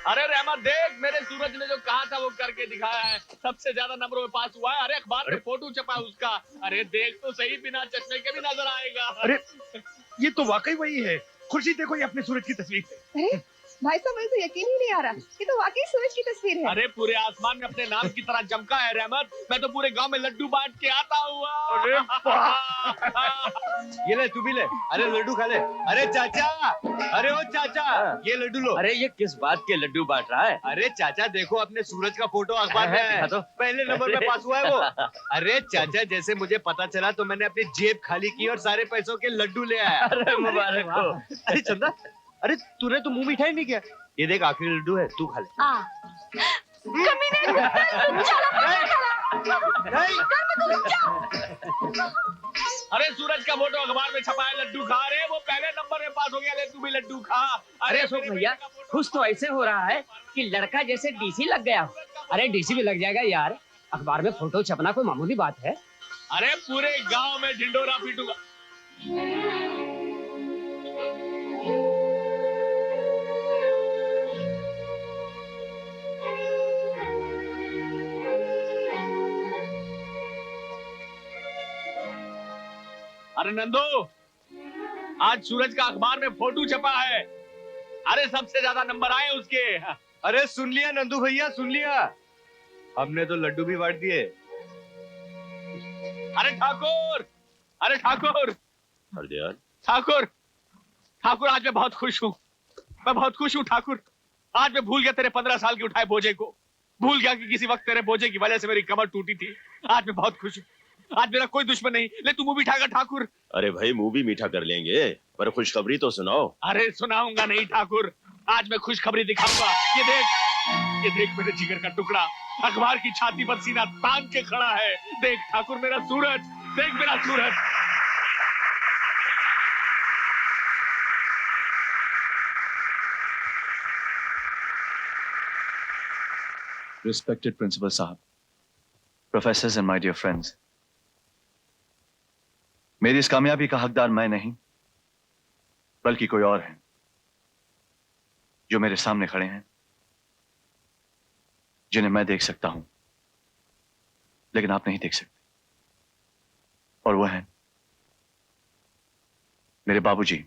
अरे रहमत देख, मेरे सूरज ने जो कहा था वो करके दिखाया है। सबसे ज्यादा नंबरों में पास हुआ है। अरे अखबार में फोटो छपा है उसका। अरे देख तो सही, बिना चश्मे के भी नजर आएगा। अरे ये तो वाकई वही है। खुर्शीद, देखो ये अपने सूरज की तस्वीर है। अरे भाई साहब, मुझे तो यकीन ही नहीं आ रहा, ये तो वाकई सूरज की तस्वीर है। अरे पूरे आसमान में अपने नाम की तरह चमका है रहमत। मैं तो पूरे गांव में लड्डू बांट के आता हुआ। अरे ये ले, तू भी ले। अरे लड्डू खा ले। अरे चाचा, अरे ओ चाचा, ये लड्डू लो। अरे ये किस बात के लड्डू बांट रहा है? अरे चाचा देखो, अपने सूरज का फोटो अखबार में है। तो पहले नंबर में पास हुआ है वो। अरे चाचा, जैसे मुझे पता चला तो मैंने अपनी जेब खाली की और सारे पैसों के लड्डू ले आया। अरे मुबारक हो। अरे चंदा, अरे तूने तो मुंह मिठाई नहीं किया। ये देख, आखिरी लड्डू है, तू खा ले। अरे सूरज का फोटो अखबार में छपा है, लड्डू खा रहे। वो पहले नंबर में पास हो गया, ले तू भी लड्डू खा। अरे अशोक भैया, खुश तो ऐसे हो रहा है कि लड़का जैसे डीसी लग गया। अरे डीसी भी लग जाएगा यार, अखबार में फोटो छपना कोई मामूली बात है? अरे पूरे गांव में ढिंडोरा पीटूंगा। अरे नंदू, आज सूरज का अखबार में फोटो छपा है। अरे सबसे ज्यादा नंबर आए उसके। अरे सुन लिया नंदू भैया, सुन लिया। हमने तो लड्डू भी बांट दिए। अरे ठाकुर, अरे ठाकुर, हरदयाल, ठाकुर, ठाकुर, आज मैं बहुत खुश हूँ। मैं बहुत खुश हूँ ठाकुर। आज मैं भूल गया तेरे 15 साल के उठाए बोझे को। भूल गया कि किसी वक्त तेरे बोझे की वजह से मेरी कमर टूटी थी। आज मैं बहुत खुश हूँ। आज मेरा कोई दुश्मन नहीं। ले तू मुंह मीठा कर ठाकुर। अरे भाई मुंह भी मीठा कर लेंगे, पर खुशखबरी तो सुनाओ। अरे सुनाऊंगा नहीं ठाकुर, आज मैं खुशखबरी दिखाऊंगा। ये देख मेरे जिगर का टुकड़ा अखबार की छाती पर सीना तान के खड़ा है। देख ठाकुर मेरा सूरज, देख मेरा सूरज। Respected Principal Sahab, Professors and my dear friends, मेरी इस कामयाबी का हकदार मैं नहीं, बल्कि कोई और है जो मेरे सामने खड़े हैं, जिन्हें मैं देख सकता हूं, लेकिन आप नहीं देख सकते। और वो है मेरे बाबूजी।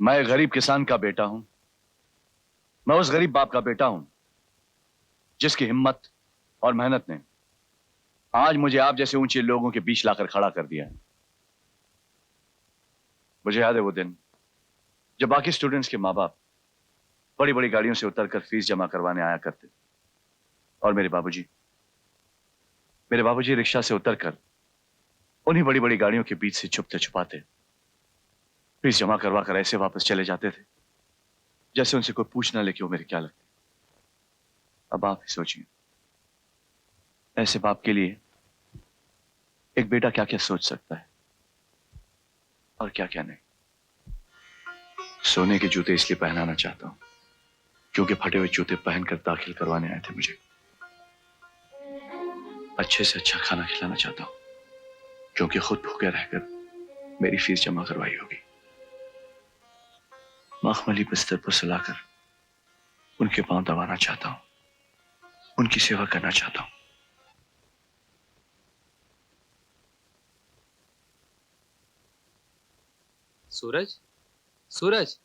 मैं एक गरीब किसान का बेटा हूं। मैं उस गरीब बाप का बेटा हूं जिसकी हिम्मत और मेहनत ने आज मुझे आप जैसे ऊंचे लोगों के बीच लाकर खड़ा कर दिया है। मुझे याद है वो दिन जब बाकी स्टूडेंट्स के माँ बाप बड़ी बड़ी गाड़ियों से उतरकर फीस जमा करवाने आया करते और मेरे बाबूजी रिक्शा से उतरकर उन्हीं बड़ी बड़ी गाड़ियों के बीच से छुपते छुपाते फीस जमा करवा कर ऐसे वापस चले जाते थे जैसे उनसे कोई पूछ ना ले कि वो मेरे क्या लगते। अब आप ही सोचिए, ऐसे बाप के लिए एक बेटा क्या क्या सोच सकता है और क्या क्या नहीं। सोने के जूते इसलिए पहनाना चाहता हूं क्योंकि फटे हुए जूते पहनकर दाखिल करवाने आए थे मुझे। अच्छे से अच्छा खाना खिलाना चाहता हूं क्योंकि खुद भूखे रहकर मेरी फीस जमा करवाई होगी। मखमली बिस्तर पर सुलाकर उनके पांव दबाना चाहता हूं, उनकी सेवा करना चाहता हूं। सूरज, सूरज।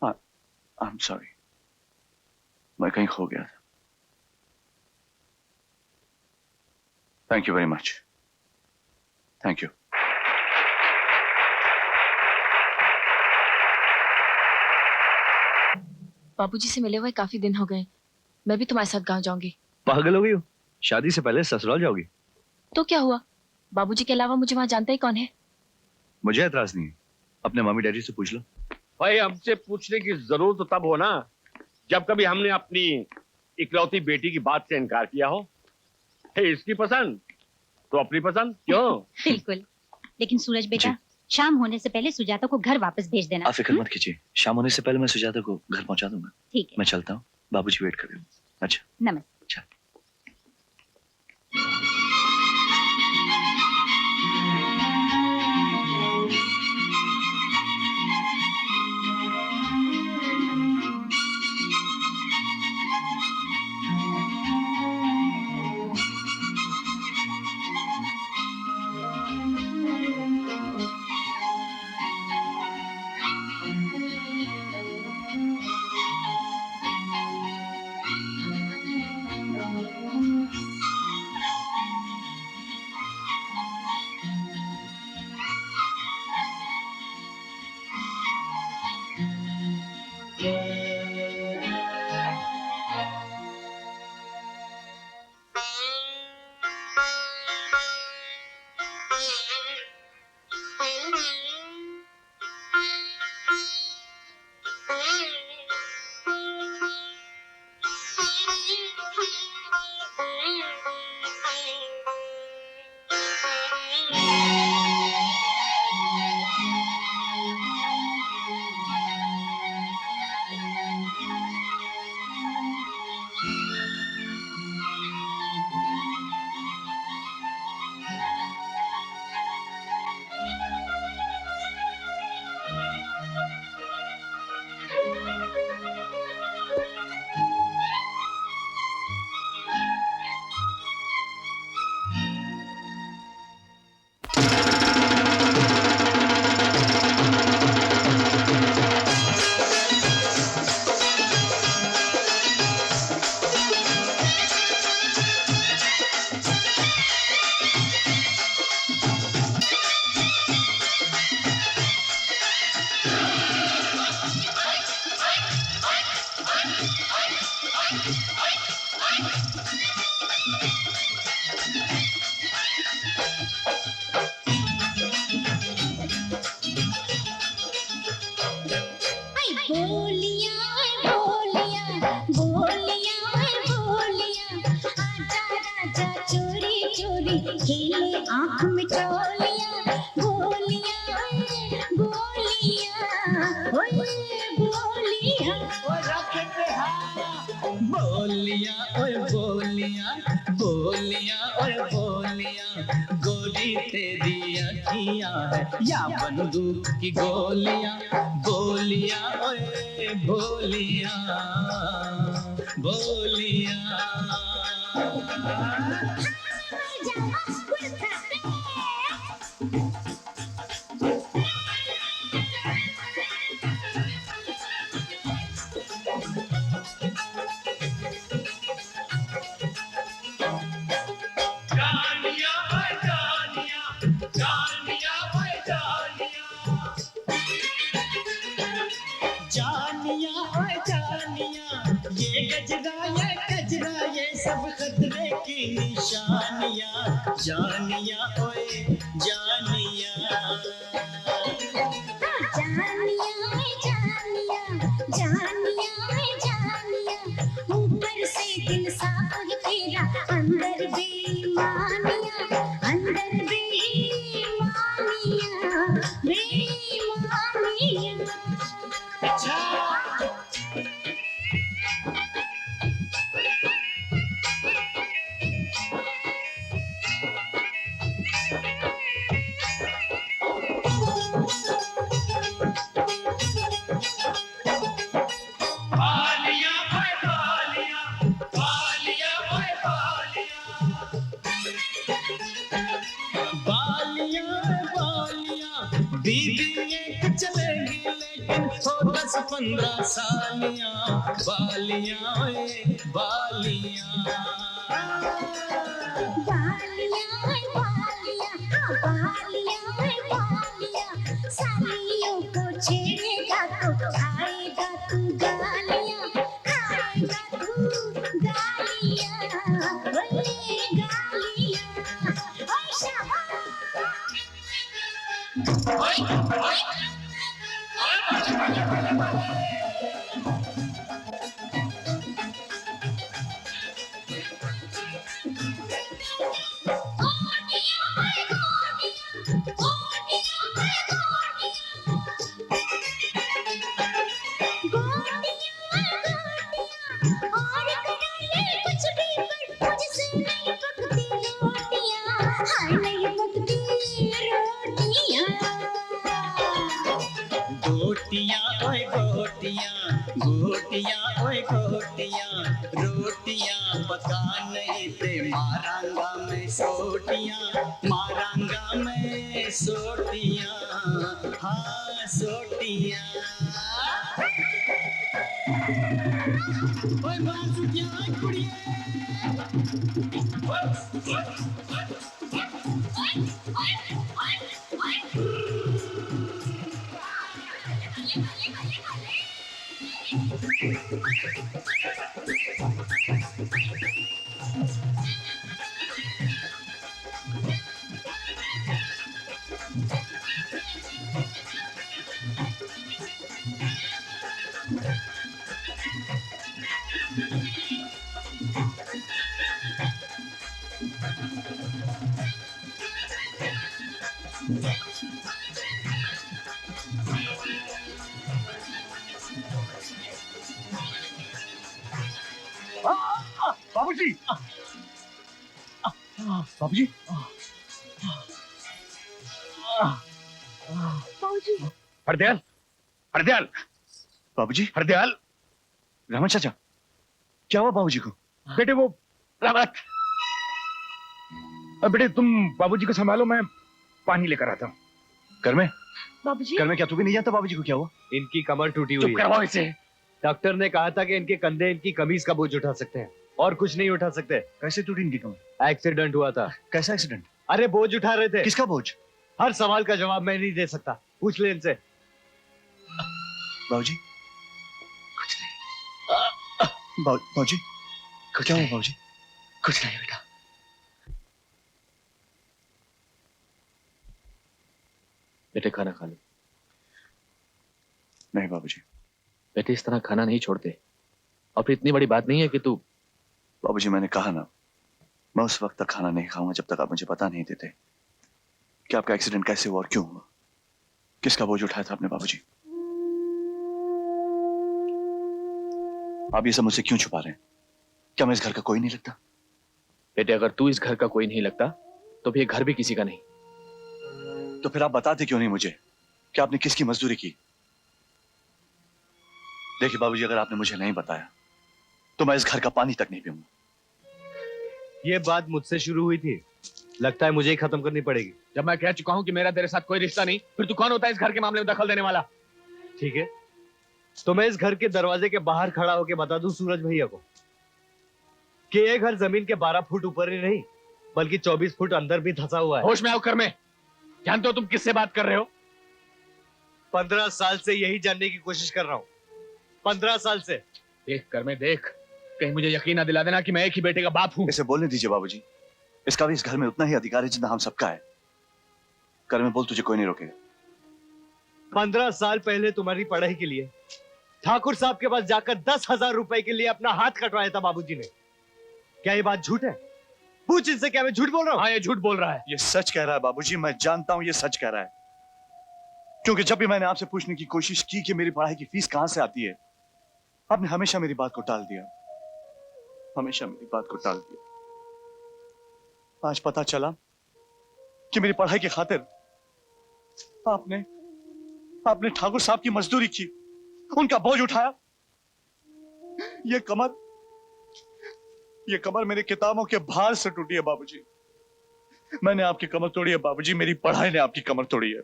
आई एम सॉरी, मैं कहीं खो गया था। Thank you very much. Thank you. बाबूजी से मिले हुए काफी दिन हो गए। मैं भी तुम्हारे साथ गांव जाऊंगी। पागल हो गई हो? शादी से पहले ससुराल जाओगी? तो क्या हुआ, बाबूजी के अलावा मुझे वहां जानता ही कौन है। मुझे एतराज नहीं है, अपने मम्मी डैडी से पूछ लो। भाई हमसे पूछने की जरूरत तो तब हो ना जब कभी हमने अपनी इकलौती बेटी की बात से इनकार किया हो। है इसकी पसंद तो अपनी पसंद क्यों? बिल्कुल। लेकिन सूरज बेटा, शाम होने से पहले सुजाता को घर वापस भेज देना। आप फिक्र मत कीजिए, शाम होने से पहले मैं सुजाता को घर पहुंचा दूंगा। ठीक है। मैं चलता हूँ, बाबूजी वेट कर रहे हैं। अच्छा, नमस्ते। अच्छा। खेले आँख में चोलिया गोलियां गोलियां गोलियां बोलियां ओए बोलियां बोलियां ओए बोलियां गोरी तेरी अखियां है या बंदूक की गोलियां बोलियां ओए बोलियां बोलियां सब खतरे की निशानियां जानिया ओए जानिया ऊपर से दिल साफ है तेरा अंदर बेईमानियां चलेगी लेकिन हो 10-15 सालियां बालियां ओए बालियां सालियों को छेड़ेगा तो खाएगा तू गालियां गोटियां ओए गोटियां रोटियां पका नहीं ते मारांगा मैं सोटियां हाँ सोटियां ओए बांसुटियां ओए कुड़िए बाबूजी बाबूजी बाबूजी हरदयाल हरदयाल बाबूजी हरदयाल रमन चाचा क्या हुआ बाबूजी को? बेटे वो रावत बेटे तुम बाबूजी को संभालो, मैं पानी लेकर आता हूँ। घर में बाबूजी क्या तू भी नहीं जानता बाबूजी को क्या हुआ? इनकी कमर टूटी हुई चुप करवाओ इसे। डॉक्टर ने कहा था कि इनके कंधे इनकी कमीज का बोझ उठा सकते हैं और कुछ नहीं उठा सकते। कैसे टूटी इनकी कमर? एक्सीडेंट हुआ था। कैसा एक्सीडेंट? अरे बोझ उठा रहे थे। किसका बोझ? हर सवाल का जवाब मैं नहीं दे सकता, पूछ ले इनसे। बाबूजी कुछ नहीं। बाबूजी क्या हुआ बाबूजी? कुछ नहीं बेटा। बेटे खाना खा लो। नहीं बाबूजी। बेटे इस तरह खाना नहीं छोड़ते, और फिर इतनी बड़ी बात नहीं है कि तू। बाबूजी मैंने कहा ना, मैं उस वक्त तक खाना नहीं खाऊंगा जब तक आप मुझे बता नहीं देते कि आपका एक्सीडेंट कैसे हुआ और क्यों हुआ, किसका बोझ उठाया था आपने बाबूजी। आप ये सब मुझसे क्यों छुपा रहे हैं? क्या मैं इस घर का कोई नहीं लगता? बेटे अगर तू इस घर का कोई नहीं लगता तो फिर ये घर भी किसी का नहीं। तो फिर आप बताते क्यों नहीं मुझे कि आपने किसकी मजदूरी की? देखिए बाबूजी, अगर आपने मुझे नहीं बताया तो मैं इस घर का पानी तक नहीं पीऊंगा। ये बात मुझसे शुरू हुई थी, लगता है मुझे ही खत्म करनी पड़ेगी। जब मैं कह चुका हूं कि मेरा तेरे साथ कोई रिश्ता नहीं, फिर तू कौन होता है इस घर के मामले में दखल देने वाला? ठीक है, तो मैं इस घर के दरवाजे के बाहर खड़ा होकर बता दूं सूरज भैया को कि ये घर जमीन के 12 फुट ऊपर ही नहीं बल्कि 24 फुट अंदर भी धंसा हुआ है। होश में आओ कर में। जानते हो तुम किससे बात कर रहे हो? 15 साल से यही जानने की कोशिश कर रहा हूं, 15 साल से। देख कर में देख, कहीं मुझे यकीन ना दिला देना कि मैं एक ही बेटे का बाप हूं। इसे बोलने दीजिए बाबूजी, इसका भी इस घर में उतना ही अधिकार है जितना हम सबका है। कर में बोल, तुझे कोई नहीं रोकेगा। 15 साल पहले तुम्हारी पढ़ाई के लिए ठाकुर साहब के पास जाकर 10,000 रुपए के लिए अपना हाथ कटवाया था बाबूजी ने। क्या ये बात झूठ है? पूछ इनसे, क्या मैं झूठ बोल रहा हूँ? हाँ, ये झूठ बोल रहा है। ये सच कह रहा है बाबूजी, मैं जानता हूं ये सच कह रहा है। क्योंकि जब भी मैंने आपसे पूछने की कोशिश की कि मेरी पढ़ाई की फीस कहां से आती है, आपने हमेशा मेरी बात को टाल दिया, हमेशा मेरी बात को टाल दिया। आज पता चला कि मेरी पढ़ाई की खातिर आपने ठाकुर साहब की मजदूरी की, उनका बोझ उठाया। ये कमर मेरी किताबों के भार से टूटी है बाबूजी। मैंने आपकी कमर तोड़ी है बाबूजी, मेरी पढ़ाई ने आपकी कमर तोड़ी है।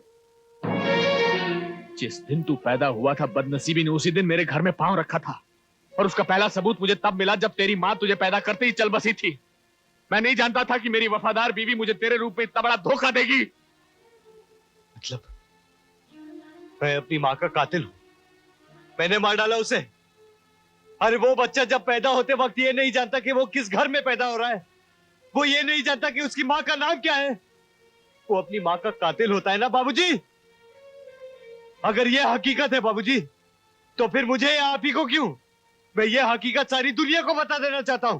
जिस दिन तू पैदा हुआ था, बदनसीबी ने उसी दिन मेरे घर में पांव रखा था, और उसका पहला सबूत मुझे तब मिला जब तेरी मां तुझे पैदा करते ही चल बसी थी। मैं नहीं जानता था कि मेरी वफादार बीवी मुझे तेरे रूप में इतना बड़ा धोखा देगी। मतलब मैं अपनी मां का कातिल हूं? मैंने मार डाला उसे? अरे वो बच्चा जब पैदा होते वक्त ये नहीं जानता कि वो किस घर में पैदा हो रहा है, वो ये नहीं जानता कि उसकी मां का नाम क्या है। वो अपनी मां का कातिल होता है ना बाबूजी? अगर ये हकीकत है बाबूजी, तो फिर मुझे या आप ही को क्यों, मैं ये हकीकत सारी दुनिया को बता देना चाहता हूं।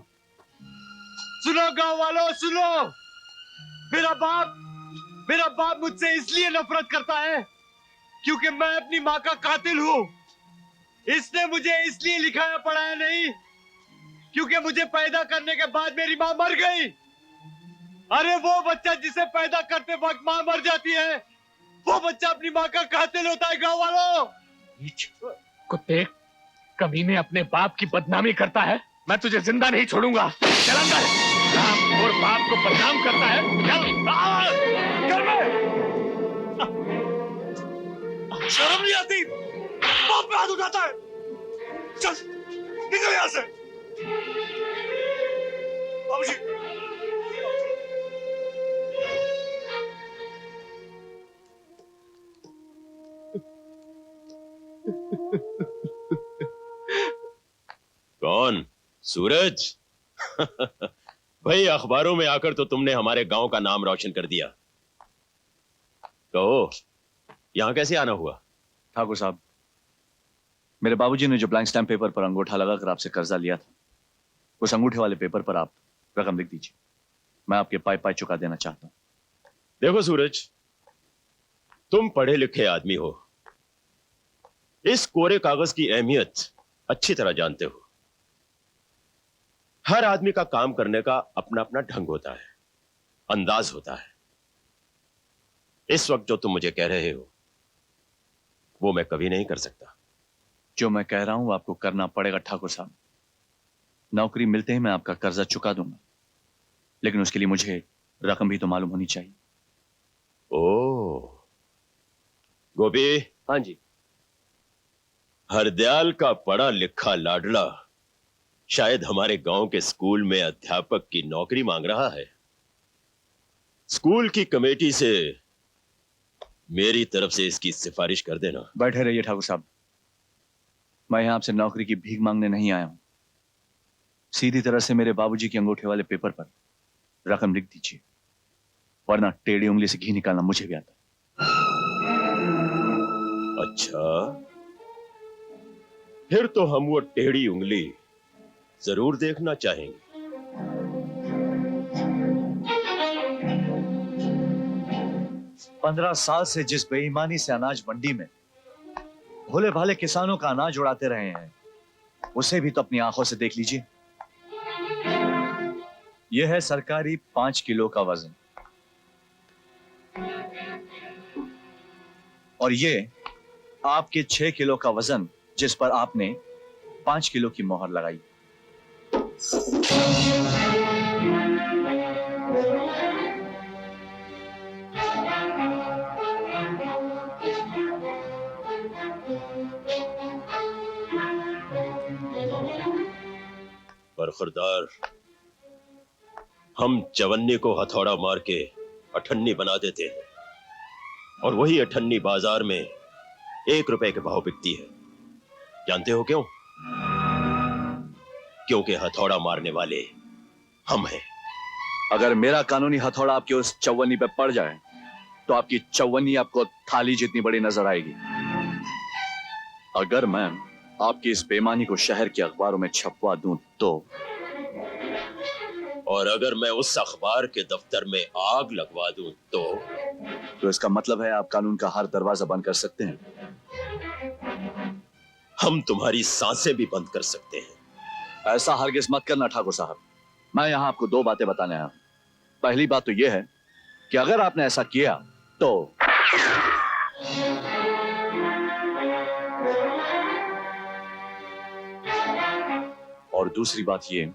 सुनो गांव वालों, सुनो, मेरा बाप मुझसे इसलिए नफरत करता है क्योंकि मैं अपनी मां का कातिल हूं। इसने मुझे इसलिए लिखाया पढ़ाया नहीं क्योंकि मुझे पैदा करने के बाद मेरी मां मर गई। अरे वो बच्चा जिसे पैदा करते वक्त मां मर जाती है, वो बच्चा अपनी मां का कातिल होता है गांव वालों। कुत्ते, कमीने अपने बाप की बदनामी करता है, मैं तुझे जिंदा नहीं छोड़ूंगा। चल अंदर, राम और बाप को बदनाम करता है। चल शर्म नहीं आती? बाप पे हाथ उठाता है। चल निकल यहां से बाबूजी। कौन? सूरज? भाई अखबारों में आकर तो तुमने हमारे गांव का नाम रोशन कर दिया। कहो, यहां कैसे आना हुआ? ठाकुर साहब, मेरे बाबूजी ने जो ब्लैंक स्टैम्प पेपर पर अंगूठा लगाकर आपसे कर्जा लिया था, उस अंगूठे वाले पेपर पर आप रकम लिख दीजिए। मैं आपके पाई पाई चुका देना चाहता हूं। देखो सूरज, तुम पढ़े लिखे आदमी हो, इस कोरे कागज की अहमियत अच्छी तरह जानते हो। हर आदमी का काम करने का अपना अपना ढंग होता है, अंदाज होता है। इस वक्त जो तुम मुझे कह रहे हो वो मैं कभी नहीं कर सकता। जो मैं कह रहा हूं वो आपको करना पड़ेगा ठाकुर साहब। नौकरी मिलते ही मैं आपका कर्जा चुका दूंगा, लेकिन उसके लिए मुझे रकम भी तो मालूम होनी चाहिए। ओ गोपी। हाँ जी। हरदयाल का पढ़ा लिखा लाडला शायद हमारे गांव के स्कूल में अध्यापक की नौकरी मांग रहा है। स्कूल की कमेटी से मेरी तरफ से इसकी सिफारिश कर देना। बैठे रहिए ठाकुर साहब, मैं यहां आपसे नौकरी की भीख मांगने नहीं आया हूं, सीधी तरह से मेरे बाबूजी के अंगूठे वाले पेपर पर रकम लिख दीजिए, वरना टेढ़ी उंगली से घी निकालना मुझे भी आता है। अच्छा, फिर तो हम वो टेढ़ी उंगली जरूर देखना चाहेंगे। 15 साल से जिस बेईमानी से अनाज मंडी में भोले भाले किसानों का अनाज उड़ाते रहे हैं, उसे भी तो अपनी आंखों से देख लीजिए। यह है सरकारी 5 किलो का वजन, और ये आपके 6 किलो का वजन, जिस पर आपने 5 किलो की मोहर लगाई। बरखुरदार, हम चवन्नी को हथौड़ा मार के अठन्नी बना देते हैं, और वही अठन्नी बाजार में 1 रुपए के भाव बिकती है। जानते हो क्यों? क्योंकि हथौड़ा मारने वाले हम हैं। अगर मेरा कानूनी हथौड़ा आपकी उस चौवन्नी पे पड़ जाए तो आपकी चौवन्नी आपको थाली जितनी बड़ी नजर आएगी। अगर मैं आपकी इस बेईमानी को शहर के अखबारों में छपवा दूं तो, और अगर मैं उस अखबार के दफ्तर में आग लगवा दूं तो इसका मतलब है आप कानून का हर दरवाजा बंद कर सकते हैं। हम तुम्हारी सांसें भी बंद कर सकते हैं। ऐसा हरगिज मत करना ठाकुर साहब। मैं यहां आपको 2 बातें बताने आया हूं। पहली बात तो यह है कि अगर आपने ऐसा किया तो और दूसरी बात यह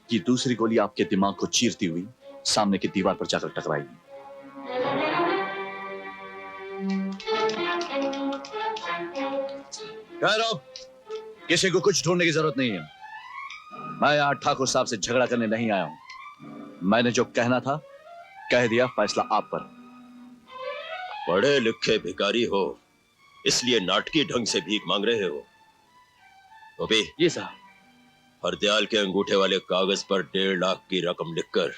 कि दूसरी गोली आपके दिमाग को चीरती हुई सामने की दीवार पर जाकर टकराएगी। किसी को कुछ ढूंढने की जरूरत नहीं है। मैं यहां ठाकुर साहब से झगड़ा करने नहीं आया हूं। मैंने जो कहना था कह दिया, फैसला आप पर। पढ़े लिखे भिखारी हो, इसलिए नाटकीय ढंग से भीख मांग रहे हो। गोपी जी साहब। हरदयाल के अंगूठे वाले कागज पर 1.5 लाख की रकम लिखकर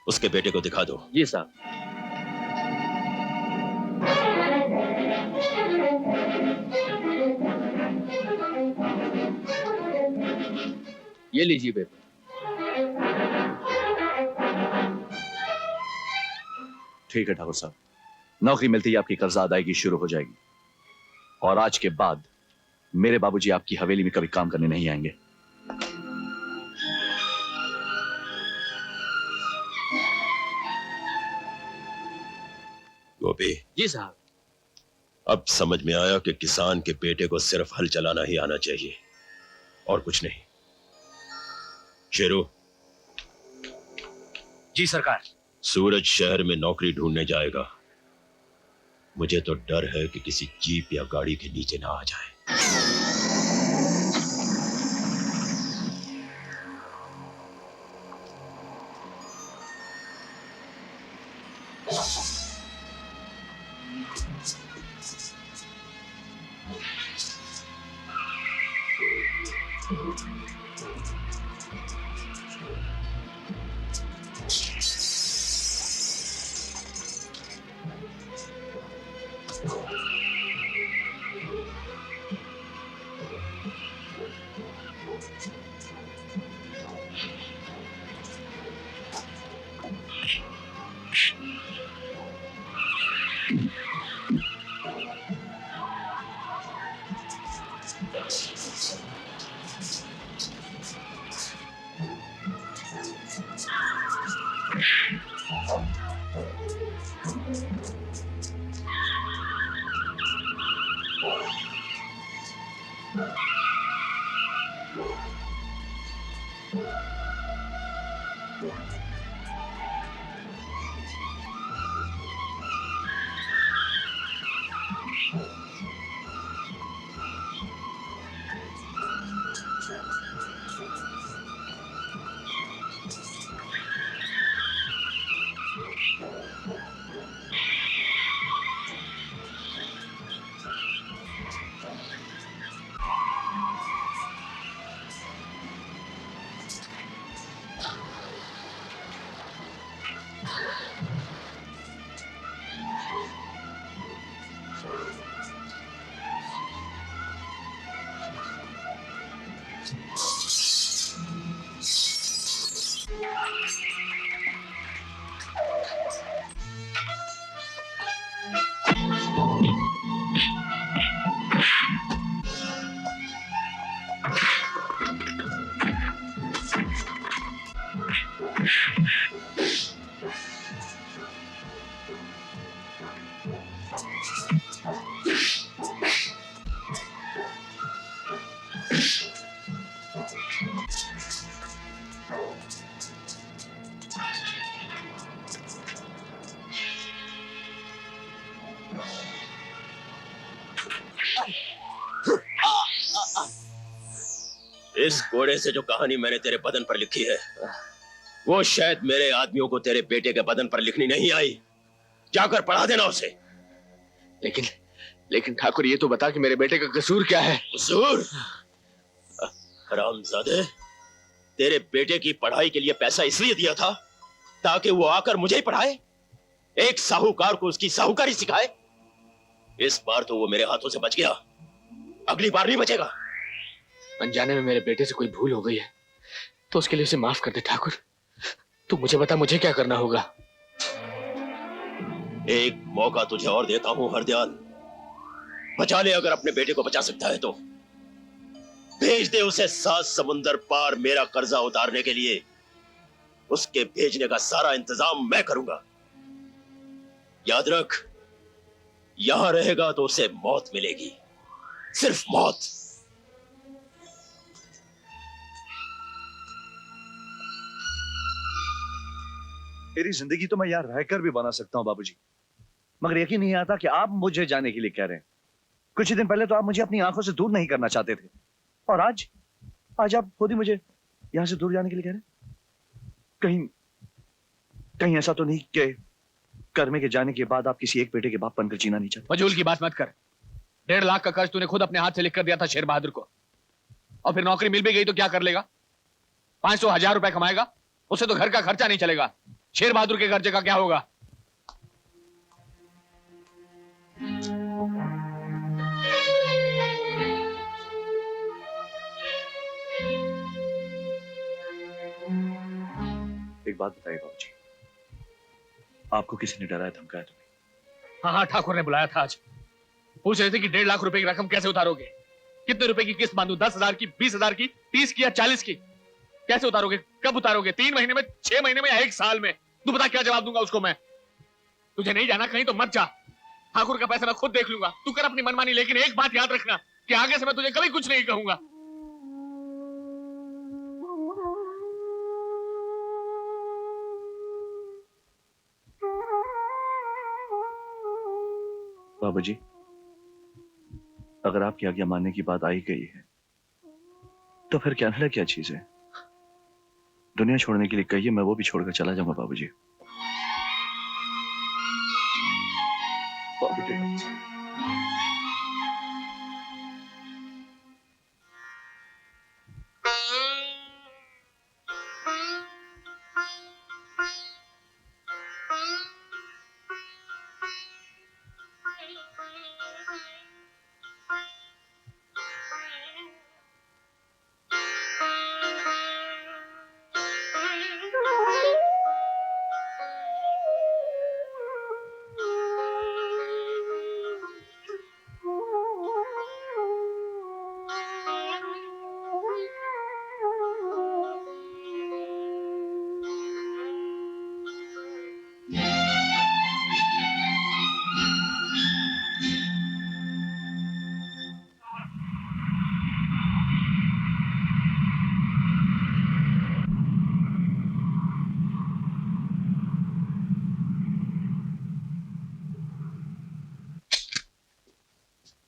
उसके बेटे को दिखा दो। जी साहब। ये लीजिए पेपर। ठीक है ठाकुर साहब, नौकरी मिलती ही आपकी कर्जा अदायगी शुरू हो जाएगी, और आज के बाद मेरे बाबूजी आपकी हवेली में कभी काम करने नहीं आएंगे। गोपी जी साहब। अब समझ में आया कि किसान के बेटे को सिर्फ हल चलाना ही आना चाहिए और कुछ नहीं। शेरू। जी सरकार। सूरज शहर में नौकरी ढूंढने जाएगा। मुझे तो डर है कि किसी जीप या गाड़ी के नीचे ना आ जाए। इस कोड़े से जो कहानी मैंने तेरे बदन पर लिखी है, वो शायद मेरे आदमियों को तेरे बेटे के बदन पर लिखनी नहीं आई। जाकर पढ़ा देना उसे। लेकिन ठाकुर, ये तो बता कि मेरे बेटे का कसूर क्या है? कसूर? हरामजादे, तेरे बेटे की पढ़ाई के लिए पैसा इसलिए दिया था ताकि वो आकर मुझे ही पढ़ाए, एक साहूकार को उसकी साहूकारी सिखाए। इस बार तो वो मेरे हाथों से बच गया, अगली बार नहीं बचेगा। अनजाने में मेरे बेटे से कोई भूल हो गई है तो उसके लिए उसे माफ कर दे ठाकुर। तू मुझे बता, मुझे क्या करना होगा? एक मौका तुझे और देता हूं हरदयाल, बचा ले अगर अपने बेटे को बचा सकता है तो। भेज दे उसे 7 समुंदर पार मेरा कर्जा उतारने के लिए। उसके भेजने का सारा इंतजाम मैं करूंगा। याद रख, यहां रहेगा तो उसे मौत मिलेगी, सिर्फ मौत। मेरी जिंदगी तो मैं यहाँ रहकर भी बना सकता हूँ बाबूजी, मगर यकीन नहीं आता कि आप मुझे जाने के लिए कह रहे हैं। कुछ ही दिन पहले तो आप मुझे अपनी आंखों से दूर नहीं करना चाहते थे, और आज आप खुद ही मुझे यहां से दूर जाने के लिए कह रहे हैं। कहीं ऐसा तो नहीं कि कर्मे के जाने के बाद आप किसी एक बेटे के बाप बनकर जीना नहीं चाहते? फजूल की बात मत कर। 1.5 लाख का कर्ज तूने खुद अपने हाथ से लिख कर दिया था शेर बहादुर को, और फिर नौकरी मिल भी गई तो क्या कर लेगा? 500-1000 रुपए कमाएगा, उससे तो घर का खर्चा नहीं चलेगा। शेर बहादुर के कर्जे का क्या होगा? एक बात बताइए बाबूजी, आपको किसी ने डराया धमकाया तो नहीं? हाँ, ठाकुर ने बुलाया था आज। पूछ रहे थे कि 1.5 लाख रुपए की रकम कैसे उतारोगे, कितने रुपए की किस्त बांधू, 10,000 की, 20,000 की, 30 की या 40 की? कैसे उतारोगे, कब उतारोगे? 3 महीने में, 6 महीने में या 1 साल में? तू बता, क्या जवाब दूंगा उसको मैं? तुझे नहीं जाना कहीं तो मत जा, ठाकुर का पैसा मैं खुद देख लूंगा। तू कर अपनी मनमानी, लेकिन एक बात याद रखना कि आगे से मैं तुझे कभी कुछ नहीं कहूंगा। बाबूजी, अगर आपकी आज्ञा मानने की बात आई गई है तो फिर कनाडा क्या चीज है? दुनिया छोड़ने के लिए कहिए, मैं वो भी छोड़कर चला जाऊंगा बाबूजी।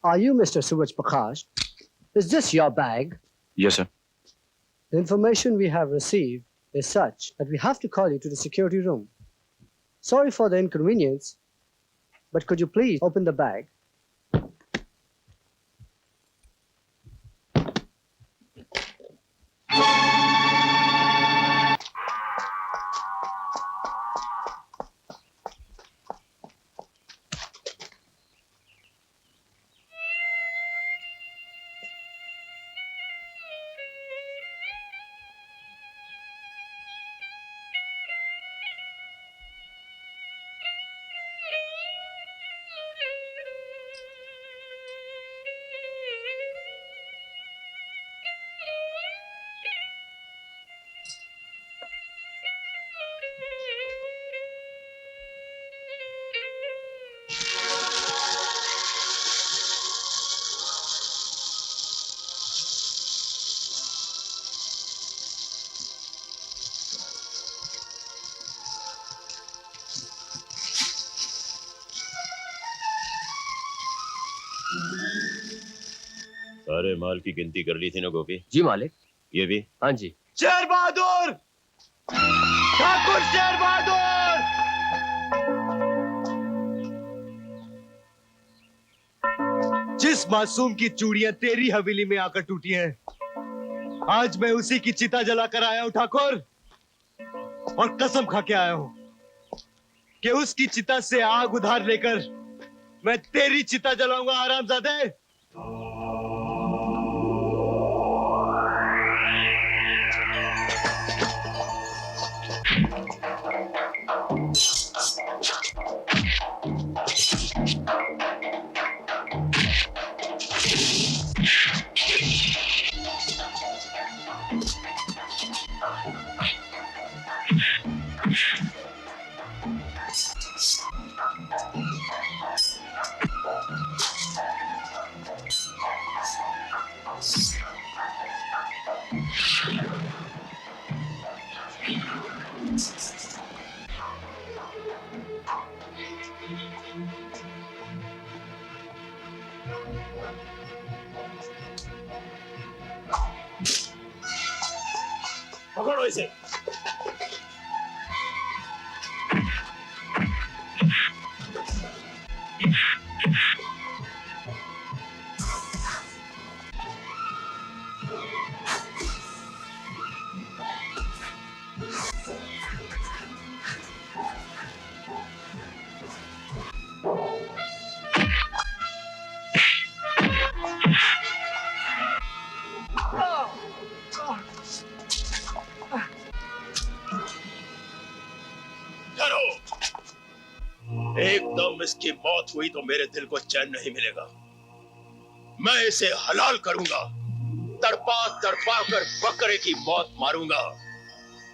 Are you Mr. Suraj Prakash? Is this your bag? Yes, sir. The information we have received is such that we have to call you to the security room. Sorry for the inconvenience, but could you please open the bag? सारे माल की गिनती कर ली थी ना गोपी? जी मालिक, ये भी? हाँ जी। शेर बहादुर, ठाकुर शेर बहादुर। जिस मासूम की चूड़ियां तेरी हवेली में आकर टूटी हैं, आज मैं उसी की चिता जलाकर आया हूं ठाकुर, और कसम खा के आया हूं कि उसकी चिता से आग उधार लेकर मैं तेरी चिता जलाऊंगा हरामजादे। पकड़ो इसे। एकदम इसकी मौत हुई तो मेरे दिल को चैन नहीं मिलेगा। मैं इसे हलाल करूंगा, तड़पा तड़पा कर बकरे की मौत मारूंगा।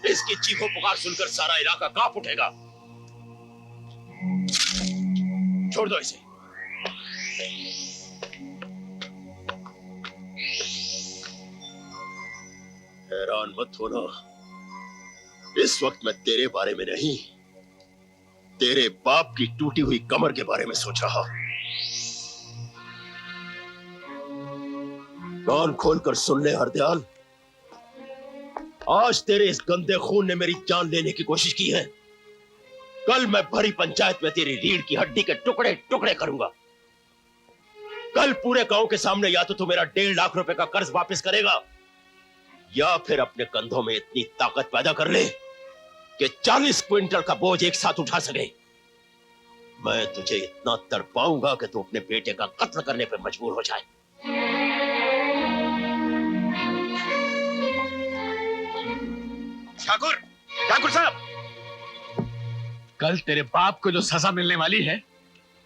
इसकी चीखों पुकार सुनकर सारा इलाका कांप उठेगा। छोड़ दो इसे। हैरान मत होना, इस वक्त मैं तेरे बारे में नहीं, तेरे बाप की टूटी हुई कमर के बारे में सोच रहा। कान खोलकर सुन ले हरदयाल, आज तेरे इस गंदे खून ने मेरी जान लेने की कोशिश की है। कल मैं भरी पंचायत में तेरी रीढ़ की हड्डी के टुकड़े टुकड़े करूंगा। कल पूरे गांव के सामने या तो तू मेरा 1.5 लाख रुपए का कर्ज वापस करेगा, या फिर अपने कंधों में इतनी ताकत पैदा कर ले कि 40 क्विंटल का बोझ एक साथ उठा सके। मैं तुझे इतना तड़पाऊंगा कि तू अपने बेटे का कत्ल करने पर मजबूर हो जाए। ठाकुर, ठाकुर साहब, कल तेरे बाप को जो सजा मिलने वाली है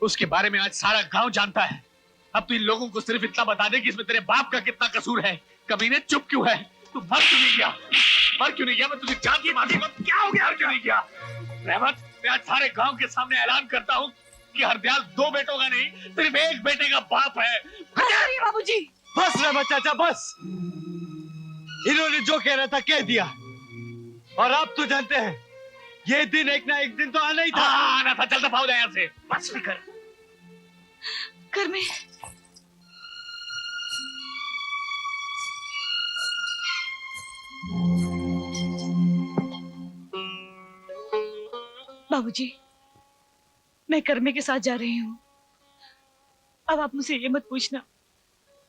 उसके बारे में आज सारा गांव जानता है। अब तू इन लोगों को सिर्फ इतना बता दे कि इसमें तेरे बाप का कितना कसूर है। कमीने चुप क्यों है? तू मर क्यों नहीं गया? मर क्यों नहीं गया? मैं तुझे जान की माफी मत, क्या हो गया? क्यों नहीं गया? रहमत, मैं आज सारे गांव के सामने ऐलान करता हूँ कि हरदयाल 2 बेटों का नहीं, सिर्फ एक बेटे का बाप है। बाबूजी, बस रहमत चाचा बस। इन्होंने जो कह रहा था कह दिया, और आप तो जानते हैं ये दिन एक ना एक दिन तो आना ही था। आना था, चल दफा हो जाए यहाँ से। बस भी घर में बाबूजी, मैं कर्मे के साथ जा रही हूँ। अब आप मुझसे ये मत पूछना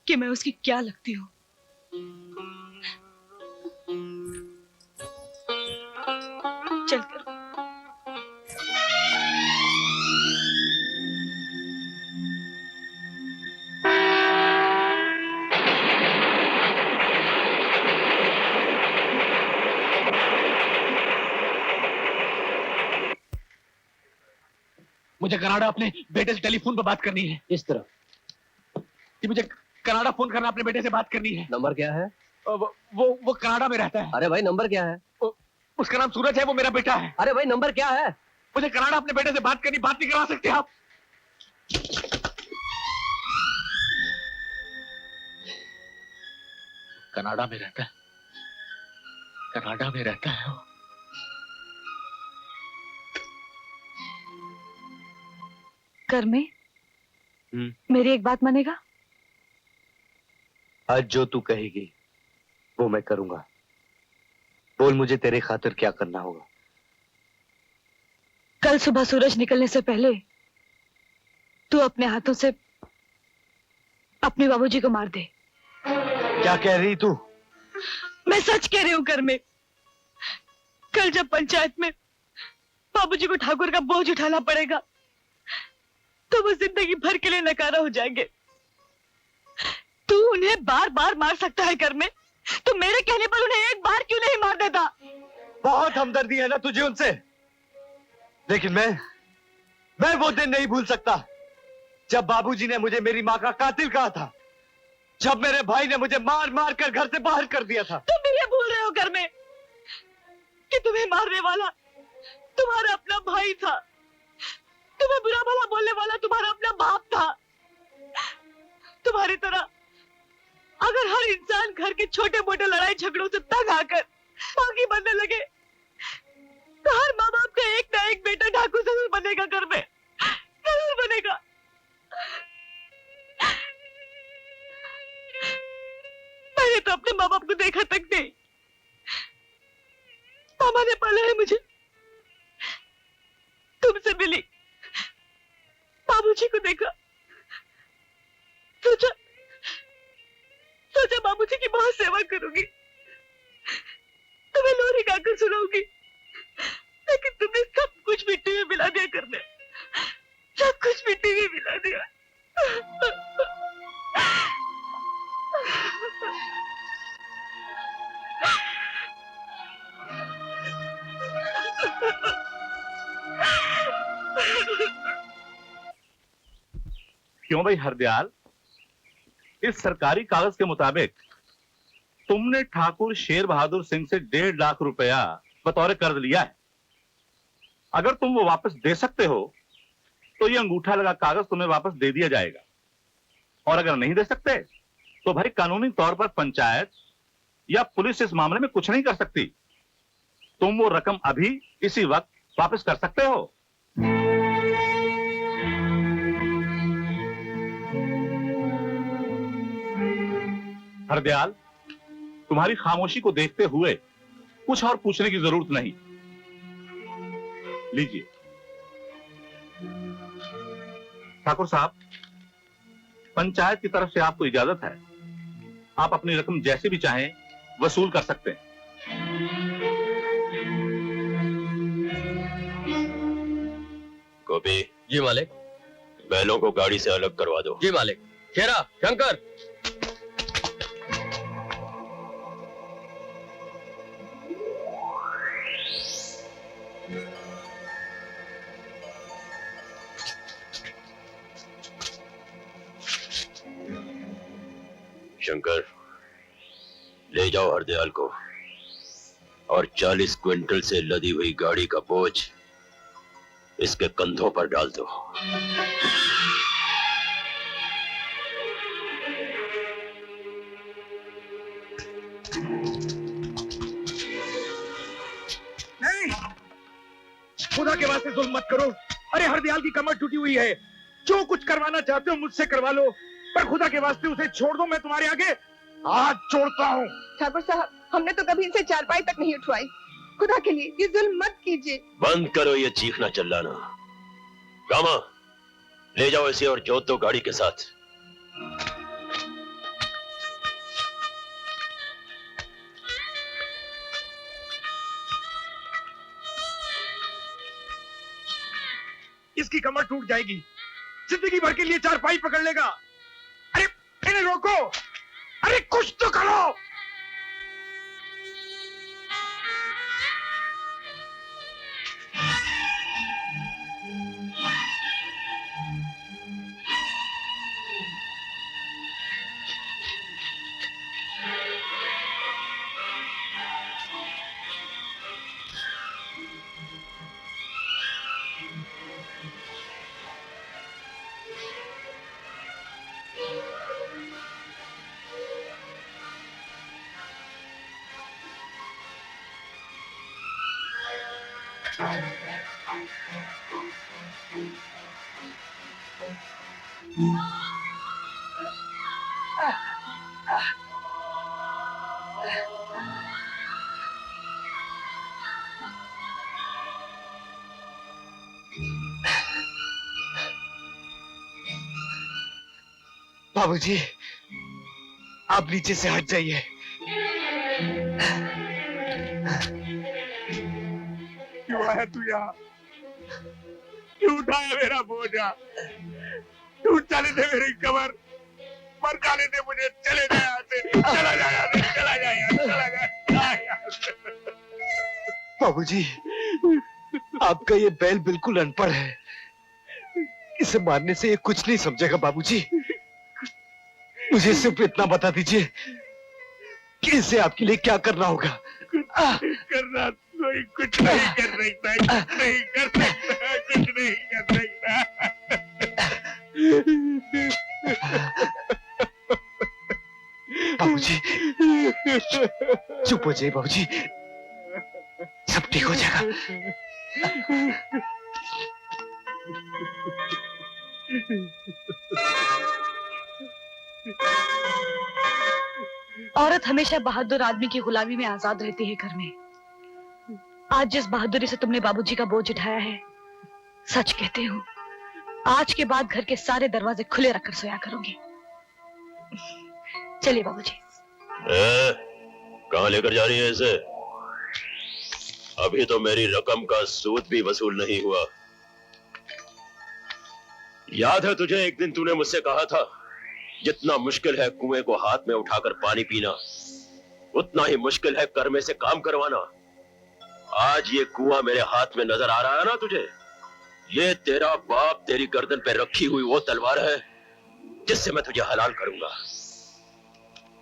कि मैं उसकी क्या लगती हूँ। चलकर मुझे कनाडा अपने बेटे से टेलीफोन पर बात करनी है। इस तरफ कि मुझे कनाडा फोन करना, अपने बेटे से बात करनी है। नंबर क्या है? वो कनाडा में रहता है। अरे भाई नंबर क्या है? उसका नाम सूरज है, वो मेरा बेटा है। अरे भाई नंबर क्या है? मुझे कनाडा अपने बेटे से बात करनी, बात नहीं करा सकते आप? कनाडा में रहता है, कनाडा में रहता है वो। घर में मेरी एक बात मानेगा? आज जो तू कहेगी वो मैं करूंगा। बोल मुझे तेरे खातिर क्या करना होगा। कल सुबह सूरज निकलने से पहले तू अपने हाथों से अपने बाबूजी को मार दे। क्या कह रही तू? मैं सच कह रही हूँ घर में। कल जब पंचायत में बाबूजी को ठाकुर का बोझ उठाना पड़ेगा तो वो जिंदगी भर के लिए नकारा हो जाएंगे। तू उन्हें बार बार मार सकता है घर में, तो मेरे कहने पर उन्हें एक बार क्यों नहीं मार देता? बहुत हमदर्दी है ना तुझे उनसे, लेकिन मैं वो दिन नहीं भूल सकता जब बाबूजी ने मुझे मेरी माँ का कातिल कहा था, जब मेरे भाई ने मुझे मार मार कर घर से बाहर कर दिया था। तुम भी ये भूल रहे हो घर में कि तुम्हें मारने वाला तुम्हारा अपना भाई था, तुम्हें बुरा भला बोलने वाला तुम्हारा अपना बाप था। तुम्हारी तरह अगर हर इंसान घर के छोटे मोटे लड़ाई झगड़ों से तंग आकर बागी बनने लगे तो हर माँ बाप का एक ना एक बेटा ठाकुर जरूर बनेगा, घर में जरूर बनेगा। मैंने तो अपने माँ बाप को देखा तक नहीं। मामा ने पाला है मुझे, तुमसे मिली, बाबूजी को देखा, सोचा बाबूजी की बहुत सेवा करूंगी, तुम्हें लोरी गाकर सुनाऊंगी, लेकिन तुमने सब कुछ मिट्टी में मिला दिया करने, सब कुछ मिट्टी में मिला दिया। क्यों भाई हरदयाल, इस सरकारी कागज के मुताबिक तुमने ठाकुर शेर बहादुर सिंह से 1.5 लाख रुपया बतौर कर्ज लिया है। अगर तुम वो वापस दे सकते हो तो ये अंगूठा लगा कागज तुम्हें वापस दे दिया जाएगा, और अगर नहीं दे सकते तो भाई कानूनी तौर पर पंचायत या पुलिस इस मामले में कुछ नहीं कर सकती। तुम वो रकम अभी इसी वक्त वापस कर सकते हो। हरदयाल, तुम्हारी खामोशी को देखते हुए कुछ और पूछने की जरूरत नहीं। लीजिए। ठाकुर साहब, पंचायत की तरफ से आपको इजाजत है, आप अपनी रकम जैसे भी चाहें वसूल कर सकते हैं। गोपी। जी मालिक। बैलों को गाड़ी से अलग करवा दो। जी मालिक। शेरा, शंकर। शंकर, ले जाओ हरदयाल को और 40 क्विंटल से लदी हुई गाड़ी का बोझ इसके कंधों पर डाल दो। नहीं, खुदा के वास्ते जुल्म मत करो। अरे हरदयाल की कमर टूटी हुई है, जो कुछ करवाना चाहते हो मुझसे करवा लो, पर खुदा के वास्ते उसे छोड़ दो। मैं तुम्हारे आगे हाथ जोड़ता हूँ। ठाकुर साहब, हमने तो कभी इनसे चारपाई तक नहीं उठवाई। खुदा के लिए ये जुल्म मत कीजिए। बंद करो ये चीखना चिल्लाना। कामा, ले जाओ इसे और जोत दो गाड़ी के साथ। इसकी कमर टूट जाएगी, जिंदगी भर के लिए चारपाई पकड़ लेगा। अरे इन्हें रोको, अरे कुछ तो करो। बाबूजी, आप नीचे से हट जाइए। क्यों आया तू यहाँ? क्यों उठाया मेरा बोझा? टूट जाने दे मेरी कमर, मर जाने दे मुझे, चले जा यहाँ से, चला जा यहाँ से, चला जा यहाँ, चला जा। बाबूजी, आपका ये बैल बिल्कुल अनपढ़ है। इसे मारने से ये कुछ नहीं समझेगा बाबूजी। मुझे सिर्फ इतना बता दीजिए कि इसे आपके लिए क्या करना होगा। करना कोई कुछ नहीं कर सकता, कुछ नहीं कर सकता, कुछ नहीं कर सकता। बाबूजी, चुप हो जाइए बाबूजी, सब ठीक हो जाएगा। औरत हमेशा बहादुर आदमी की गुलामी में आजाद रहती है घर में। आज जिस बहादुरी से तुमने बाबूजी का बोझ उठाया है, सच कहती हूँ, आज के बाद घर के सारे दरवाजे खुले रखकर सोया करूंगी। चलिए बाबूजी। कहाँ लेकर जा रही है इसे? अभी तो मेरी रकम का सूद भी वसूल नहीं हुआ। याद है तुझे, एक दिन तूने मुझसे कहा था, जितना मुश्किल है कुएं को हाथ में उठाकर पानी पीना, उतना ही मुश्किल है कर्मे से काम करवाना। आज ये कुआं मेरे हाथ में नजर आ रहा है ना तुझे? ये तेरा बाप तेरी गर्दन पे रखी हुई वो तलवार है जिससे मैं तुझे हलाल करूंगा।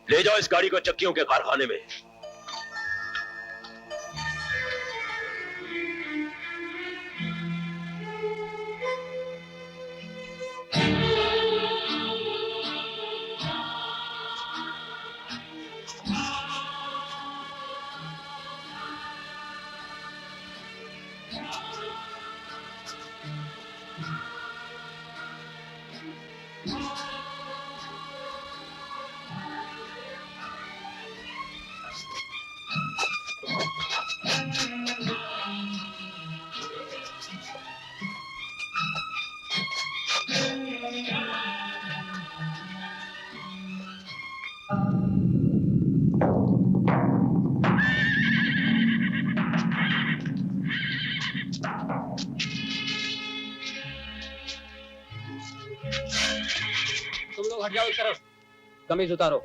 ले जाओ इस गाड़ी को चक्कियों के कारखाने में। हट जाओ इस तरफ। कमीज उतारो।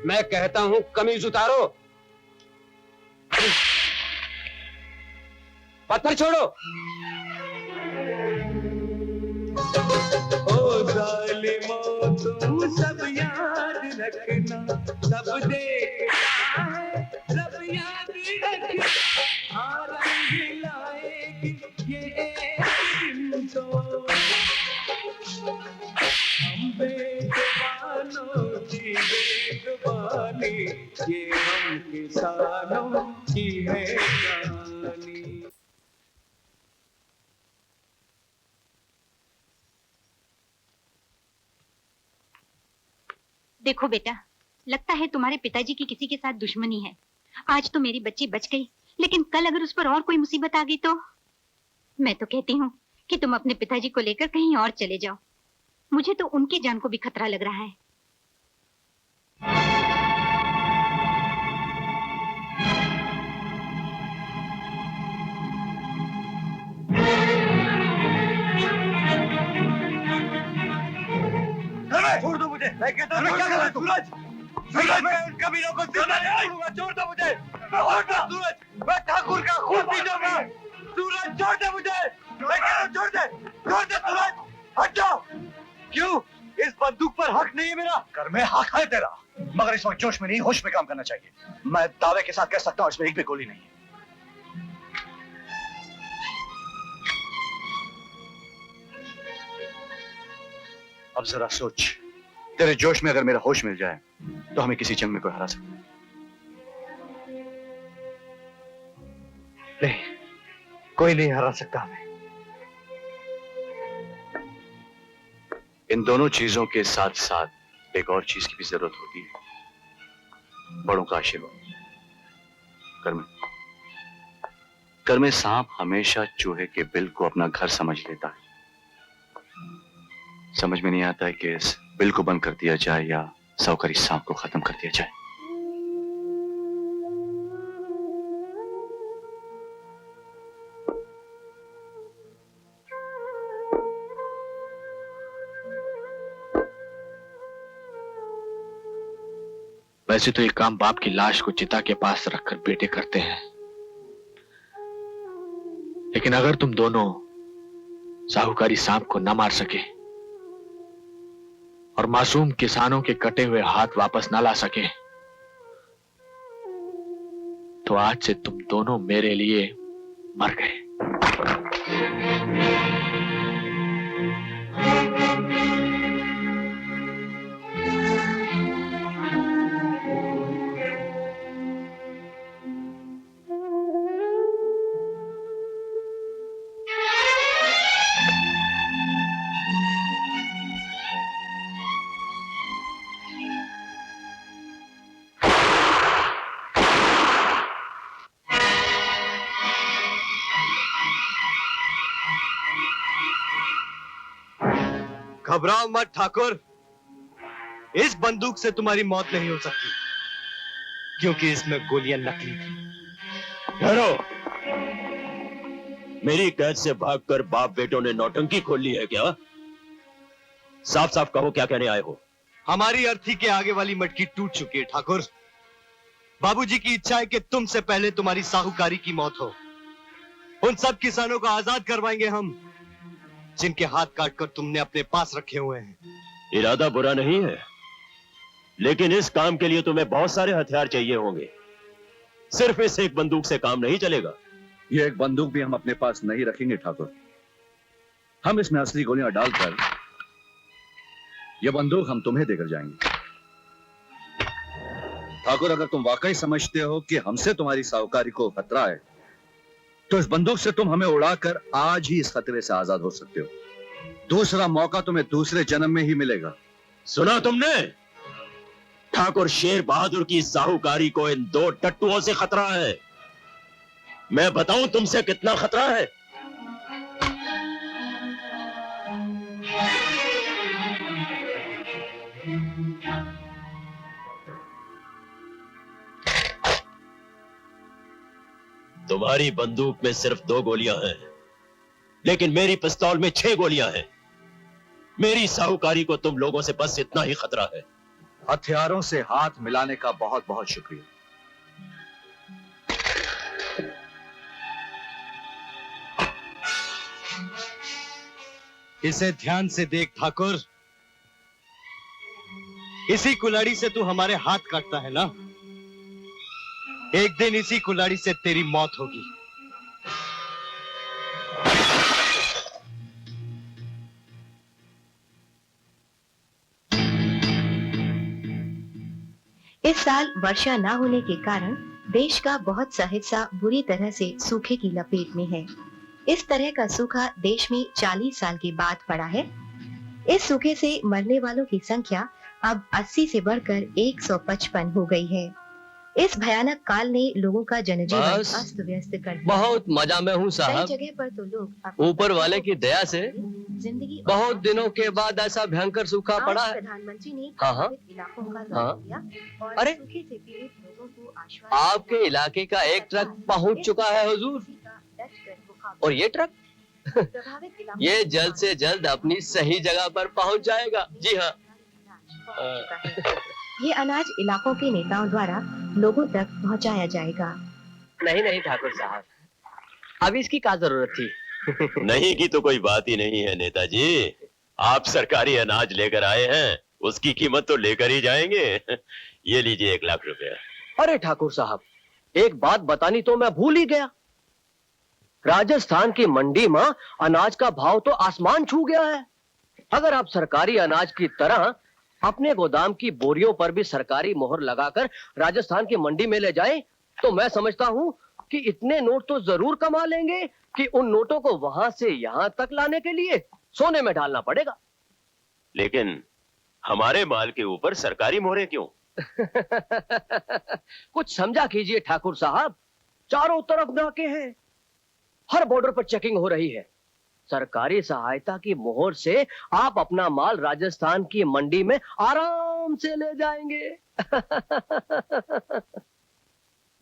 मैं कहता हूं कमीज उतारो। पत्थर छोड़ो। ओ जालिमो तुम सब याद रखना, सब देखता है रब याद रखना, रंग लाएगी ये एक दिन तो। हम बेजुबानों की बेजुबानी, ये हम किसानों की है कहानी। देखो बेटा, लगता है तुम्हारे पिताजी की किसी के साथ दुश्मनी है। आज तो मेरी बच्ची बच गई, लेकिन कल अगर उस पर और कोई मुसीबत आ गई तो? मैं तो कहती हूँ कि तुम अपने पिताजी को लेकर कहीं और चले जाओ। मुझे तो उनकी जान को भी खतरा लग रहा है। छोड़ दो मुझे। मैं कहता हूँ क्या कर रहा है सूरज? सूरज, मैं उन कमीनों को जिंदा नहीं छोड़ूंगा। छोड़ दो मुझे। सूरज, मैं ठाकुर का खून पी जाऊंगा। सूरज, छोड़ दे मुझे। मैं कह रहा हूँ छोड़ दे, छोड़ दे सूरज, हट जाओ। क्यों? इस बंदूक पर हक नहीं है मेरा? कर में हक है तेरा, मगर इस वक्त जोश में नहीं, होश में काम करना चाहिए। मैं दावे के साथ कह सकता हूँ इसमें एक भी गोली नहीं है। अब जरा सोच, तेरे जोश में अगर मेरा होश मिल जाए तो हमें किसी जंग में कोई हरा सकता है? नहीं, कोई नहीं हरा सकता हमें। इन दोनों चीजों के साथ साथ एक और चीज की भी जरूरत होती है, बड़ों का आशीर्वाद। कर में सांप हमेशा चूहे के बिल को अपना घर समझ लेता है। समझ में नहीं आता है कि इस बिल को बंद कर दिया जाए या साहूकारी सांप को खत्म कर दिया जाए। वैसे तो ये काम बाप की लाश को चिता के पास रखकर बेटे करते हैं, लेकिन अगर तुम दोनों साहूकारी सांप को न मार सके और मासूम किसानों के कटे हुए हाथ वापस न ला सके, तो आज से तुम दोनों मेरे लिए मर गए। घबराओ मत ठाकुर, इस बंदूक से तुम्हारी मौत नहीं हो सकती, क्योंकि इसमें गोलियां नकली थी। ठहरो, मेरी कैद से भागकर बाप बेटों ने नौटंकी खोल ली है क्या? साफ साफ कहो, क्या कहने आए हो? हमारी अर्थी के आगे वाली मटकी टूट चुकी है ठाकुर। बाबूजी की इच्छा है कि तुमसे पहले तुम्हारी साहूकारी की मौत हो। उन सब किसानों को आजाद करवाएंगे हम, जिनके हाथ काटकर तुमने अपने पास रखे हुए हैं। इरादा बुरा नहीं है, लेकिन इस काम के लिए तुम्हें बहुत सारे हथियार चाहिए होंगे। सिर्फ इस एक बंदूक से काम नहीं चलेगा। ये एक बंदूक भी हम अपने पास नहीं रखेंगे ठाकुर। हम इसमें असली गोलियां डालकर यह बंदूक हम तुम्हें देकर जाएंगे। ठाकुर, अगर तुम वाकई समझते हो कि हमसे तुम्हारी साहूकारी को खतरा है, तो इस बंदूक से तुम हमें उड़ाकर आज ही इस खतरे से आजाद हो सकते हो। दूसरा मौका तुम्हें दूसरे जन्म में ही मिलेगा। सुना तुमने? ठाकुर शेर बहादुर की साहूकारी को इन दो टट्टुओं से खतरा है। मैं बताऊं तुमसे कितना खतरा है? तुम्हारी बंदूक में सिर्फ 2 गोलियां हैं, लेकिन मेरी पिस्तौल में 6 गोलियां हैं। मेरी साहूकारी को तुम लोगों से बस इतना ही खतरा है। हथियारों से हाथ मिलाने का बहुत बहुत शुक्रिया। इसे ध्यान से देख ठाकुर, इसी कुल्हाड़ी से तू हमारे हाथ काटता है ना? एक दिन इसी कुल्हाड़ी से तेरी मौत होगी। इस साल वर्षा न होने के कारण देश का बहुत सा हिस्सा बुरी तरह से सूखे की लपेट में है। इस तरह का सूखा देश में 40 साल के बाद पड़ा है। इस सूखे से मरने वालों की संख्या अब 80 से बढ़कर 155 हो गई है। इस भयानक काल ने लोगों का जनजीवन बस, अस्त व्यस्त कर दिया। बहुत मजा में हूँ साहब। कई जगह पर तो लोग ऊपर वाले की दया से जिंदगी बहुत दिनों के बाद ऐसा भयंकर सूखा पड़ा है। प्रधानमंत्री ने हाँ, हाँ। प्रभावित इलाकों का हाँ। दौरा किया और अरे, सूखे से पीड़ित लोगों को आश्वासन आपके इलाके का एक ट्रक पहुंच चुका है हुजूर। और ये ट्रक प्रभावित इलाकों ये जल्द से जल्द अपनी सही जगह पर पहुंच जाएगा। जी हाँ। ये अनाज इलाकों के नेताओं द्वारा लोगों तक पहुंचाया जाएगा। नहीं नहीं ठाकुर साहब, अभी इसकी क्या जरूरत थी? नहीं की तो कोई बात ही नहीं है नेताजी। आप सरकारी अनाज लेकर आए हैं, उसकी कीमत तो लेकर ही जाएंगे। ये लीजिए 1 लाख रुपया। अरे ठाकुर साहब, एक बात बतानी तो मैं भूल ही गया। राजस्थान की मंडी में अनाज का भाव तो आसमान छू गया है। अगर आप सरकारी अनाज की तरह अपने गोदाम की बोरियों पर भी सरकारी मोहर लगाकर राजस्थान की मंडी में ले जाएं, तो मैं समझता हूं कि इतने नोट तो जरूर कमा लेंगे कि उन नोटों को वहां से यहां तक लाने के लिए सोने में डालना पड़ेगा। लेकिन हमारे माल के ऊपर सरकारी मोहरें क्यों? कुछ समझा कीजिए ठाकुर साहब, चारों तरफ नाके हैं, हर बॉर्डर पर चेकिंग हो रही है। सरकारी सहायता की मोहर से आप अपना माल राजस्थान की मंडी में आराम से ले जाएंगे।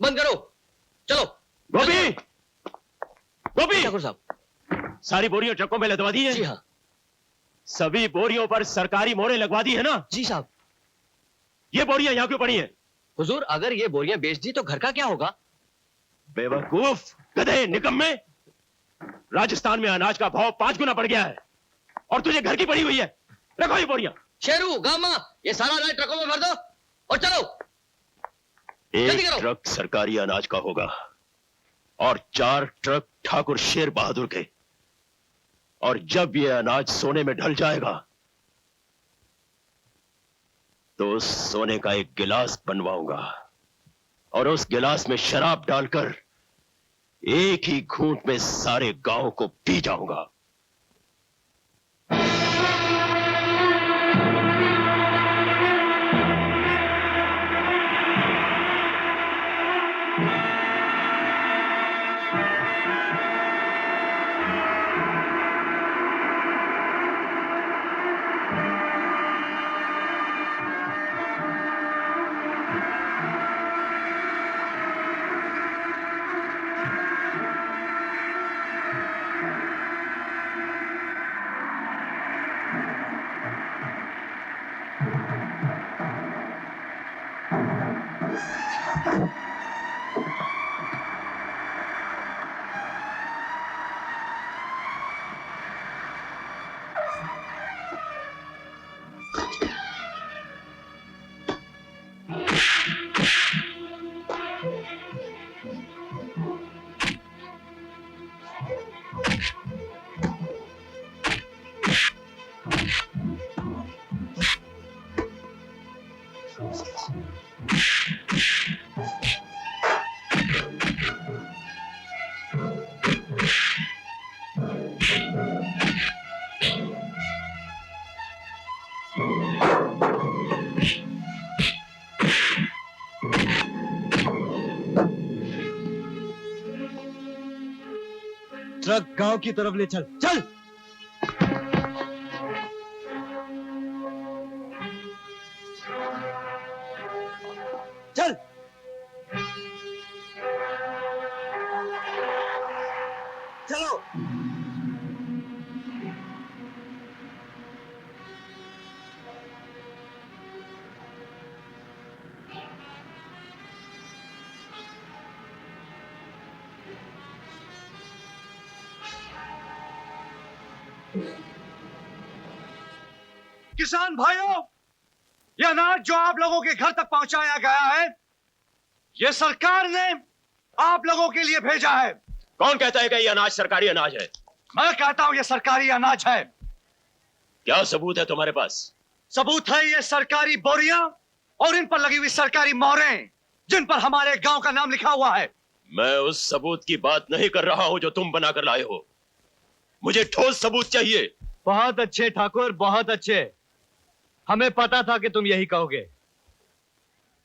बंद करो, चलो। गोपी, गोपी, ठाकुर साहब, सारी बोरियां ट्रकों में लदवा दी है? जी हाँ। सभी बोरियों पर सरकारी मोहरें लगवा दी है ना? जी साहब। ये बोरियां यहाँ क्यों पड़ी हैं? हुजूर, अगर ये बोरियां बेच दी तो घर का क्या होगा? बेवकूफ, गधे, निकम्मे। राजस्थान में अनाज का भाव 5 गुना बढ़ गया है और तुझे घर की पड़ी हुई है। रखो ये बोरियां। शेरू, गामा, ये सारा अनाज ट्रकों में भर दो और चलो। एक ट्रक सरकारी अनाज का होगा और 4 ट्रक ठाकुर शेर बहादुर के। और जब ये अनाज सोने में ढल जाएगा तो उस सोने का एक गिलास बनवाऊंगा और उस गिलास में शराब डालकर एक ही घूंट में सारे गांव को पी जाऊंगा। ट्रक गांव की तरफ ले चल, चल। चल। चलो। किसान भाइयों, यह अनाज जो आप लोगों के घर तक पहुंचाया गया है, यह सरकार ने आप लोगों के लिए भेजा है। कौन कहता है कि यह अनाज सरकारी अनाज है? मैं कहता हूं यह सरकारी अनाज है। क्या सबूत है तुम्हारे पास? सबूत है ये सरकारी बोरियां और इन पर लगी हुई सरकारी मोहरें जिन पर हमारे गांव का नाम लिखा हुआ है। मैं उस सबूत की बात नहीं कर रहा हूं जो तुम बनाकर लाए हो। मुझे ठोस सबूत चाहिए। बहुत अच्छे ठाकुर, बहुत अच्छे। हमें पता था कि तुम यही कहोगे,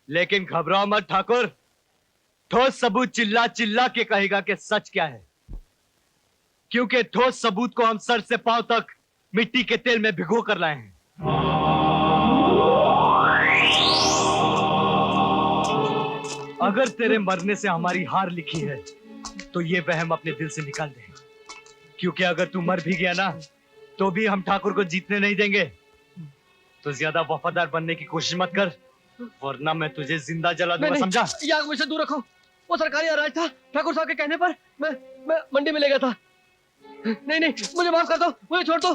लेकिन घबराओ मत ठाकुर। ठोस सबूत चिल्ला चिल्ला के कहेगा कि सच क्या है, क्योंकि ठोस सबूत को हम सर से पांव तक मिट्टी के तेल में भिगो कर लाए हैं। अगर तेरे मरने से हमारी हार लिखी है तो ये वहम अपने दिल से निकाल दे, क्योंकि अगर तू मर भी गया ना तो भी हम ठाकुर को जीतने नहीं देंगे। तो ज्यादा वफादार बनने की कोशिश मत कर, वरना मैं तुझे जिंदा जला दूंगा, समझा? ये आग मुझसे दूर रखो। वो सरकारी अनाज था, ठाकुर साहब के कहने पर मैं मंडी में ले गया था। नहीं नहीं, मुझे माफ कर दो, मुझे छोड़ दो।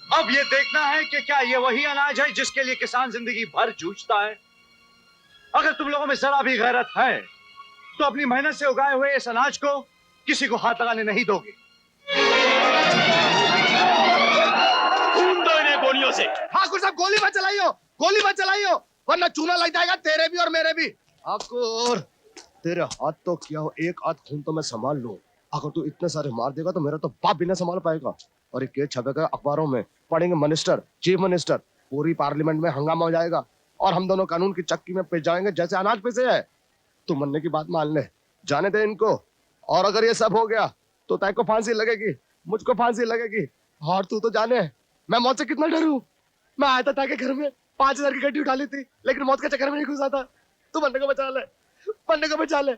अब ये देखना है कि क्या ये वही अनाज है जिसके लिए किसान जिंदगी भर जूझता है। अगर तुम लोगों में जरा भी गैरत है तो अपनी मेहनत से उगाए हुए इस अनाज को किसी को हाथ लगाने नहीं दोगे। खून दो इन्हें गोलियों से। ठाकुर साहब, गोली मत चलाइयो, गोली मत चलाइयो, वरना चूना लग जाएगा तेरे भी और मेरे भी। ठाकुर, तेरे हाथ तो क्या हो, एक हाथ खून तो मैं संभाल लूं। अगर तू इतने सारे मार देगा तो मेरा तो बाप भी ना संभाल पाएगा। और एक केस छपेगा अखबारों में, पढ़ेंगे मिनिस्टर, चीफ मिनिस्टर, पूरी पार्लियामेंट में हंगामा हो जाएगा और हम दोनों कानून की चक्की में पिस जाएंगे जैसे अनाज पिसे है। तू मरने की बात मान ले, जाने दे इनको। और अगर ये सब हो गया तो तय को फांसी लगेगी। मुझको फांसी लगेगी। और तू तो जाने मैं मौत से कितना डरूं। मैं आया था के घर में 5,000 की गड्डी उठा ली थी, लेकिन मौत के चक्कर में नहीं घुसा था। तू बंदे को बचा ले, बंदे को बचा ले।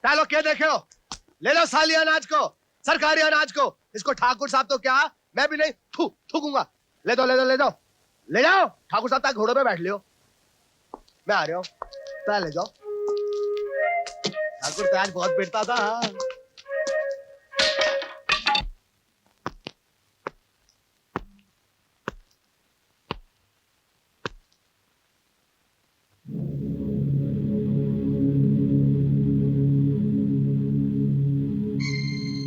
चलो क्या देखे हो, ले लो साली अनाज को, सरकारी अनाज को। इसको ठाकुर साहब तो क्या, मैं भी नहीं थूकूंगा। ले दो ले दो ले दो ले जाओ। ठाकुर साहब तक घोड़े पे बैठ लियो, मैं आ रहा हूँ। ले जाओ। ठाकुर तो आज बहुत पिटता था।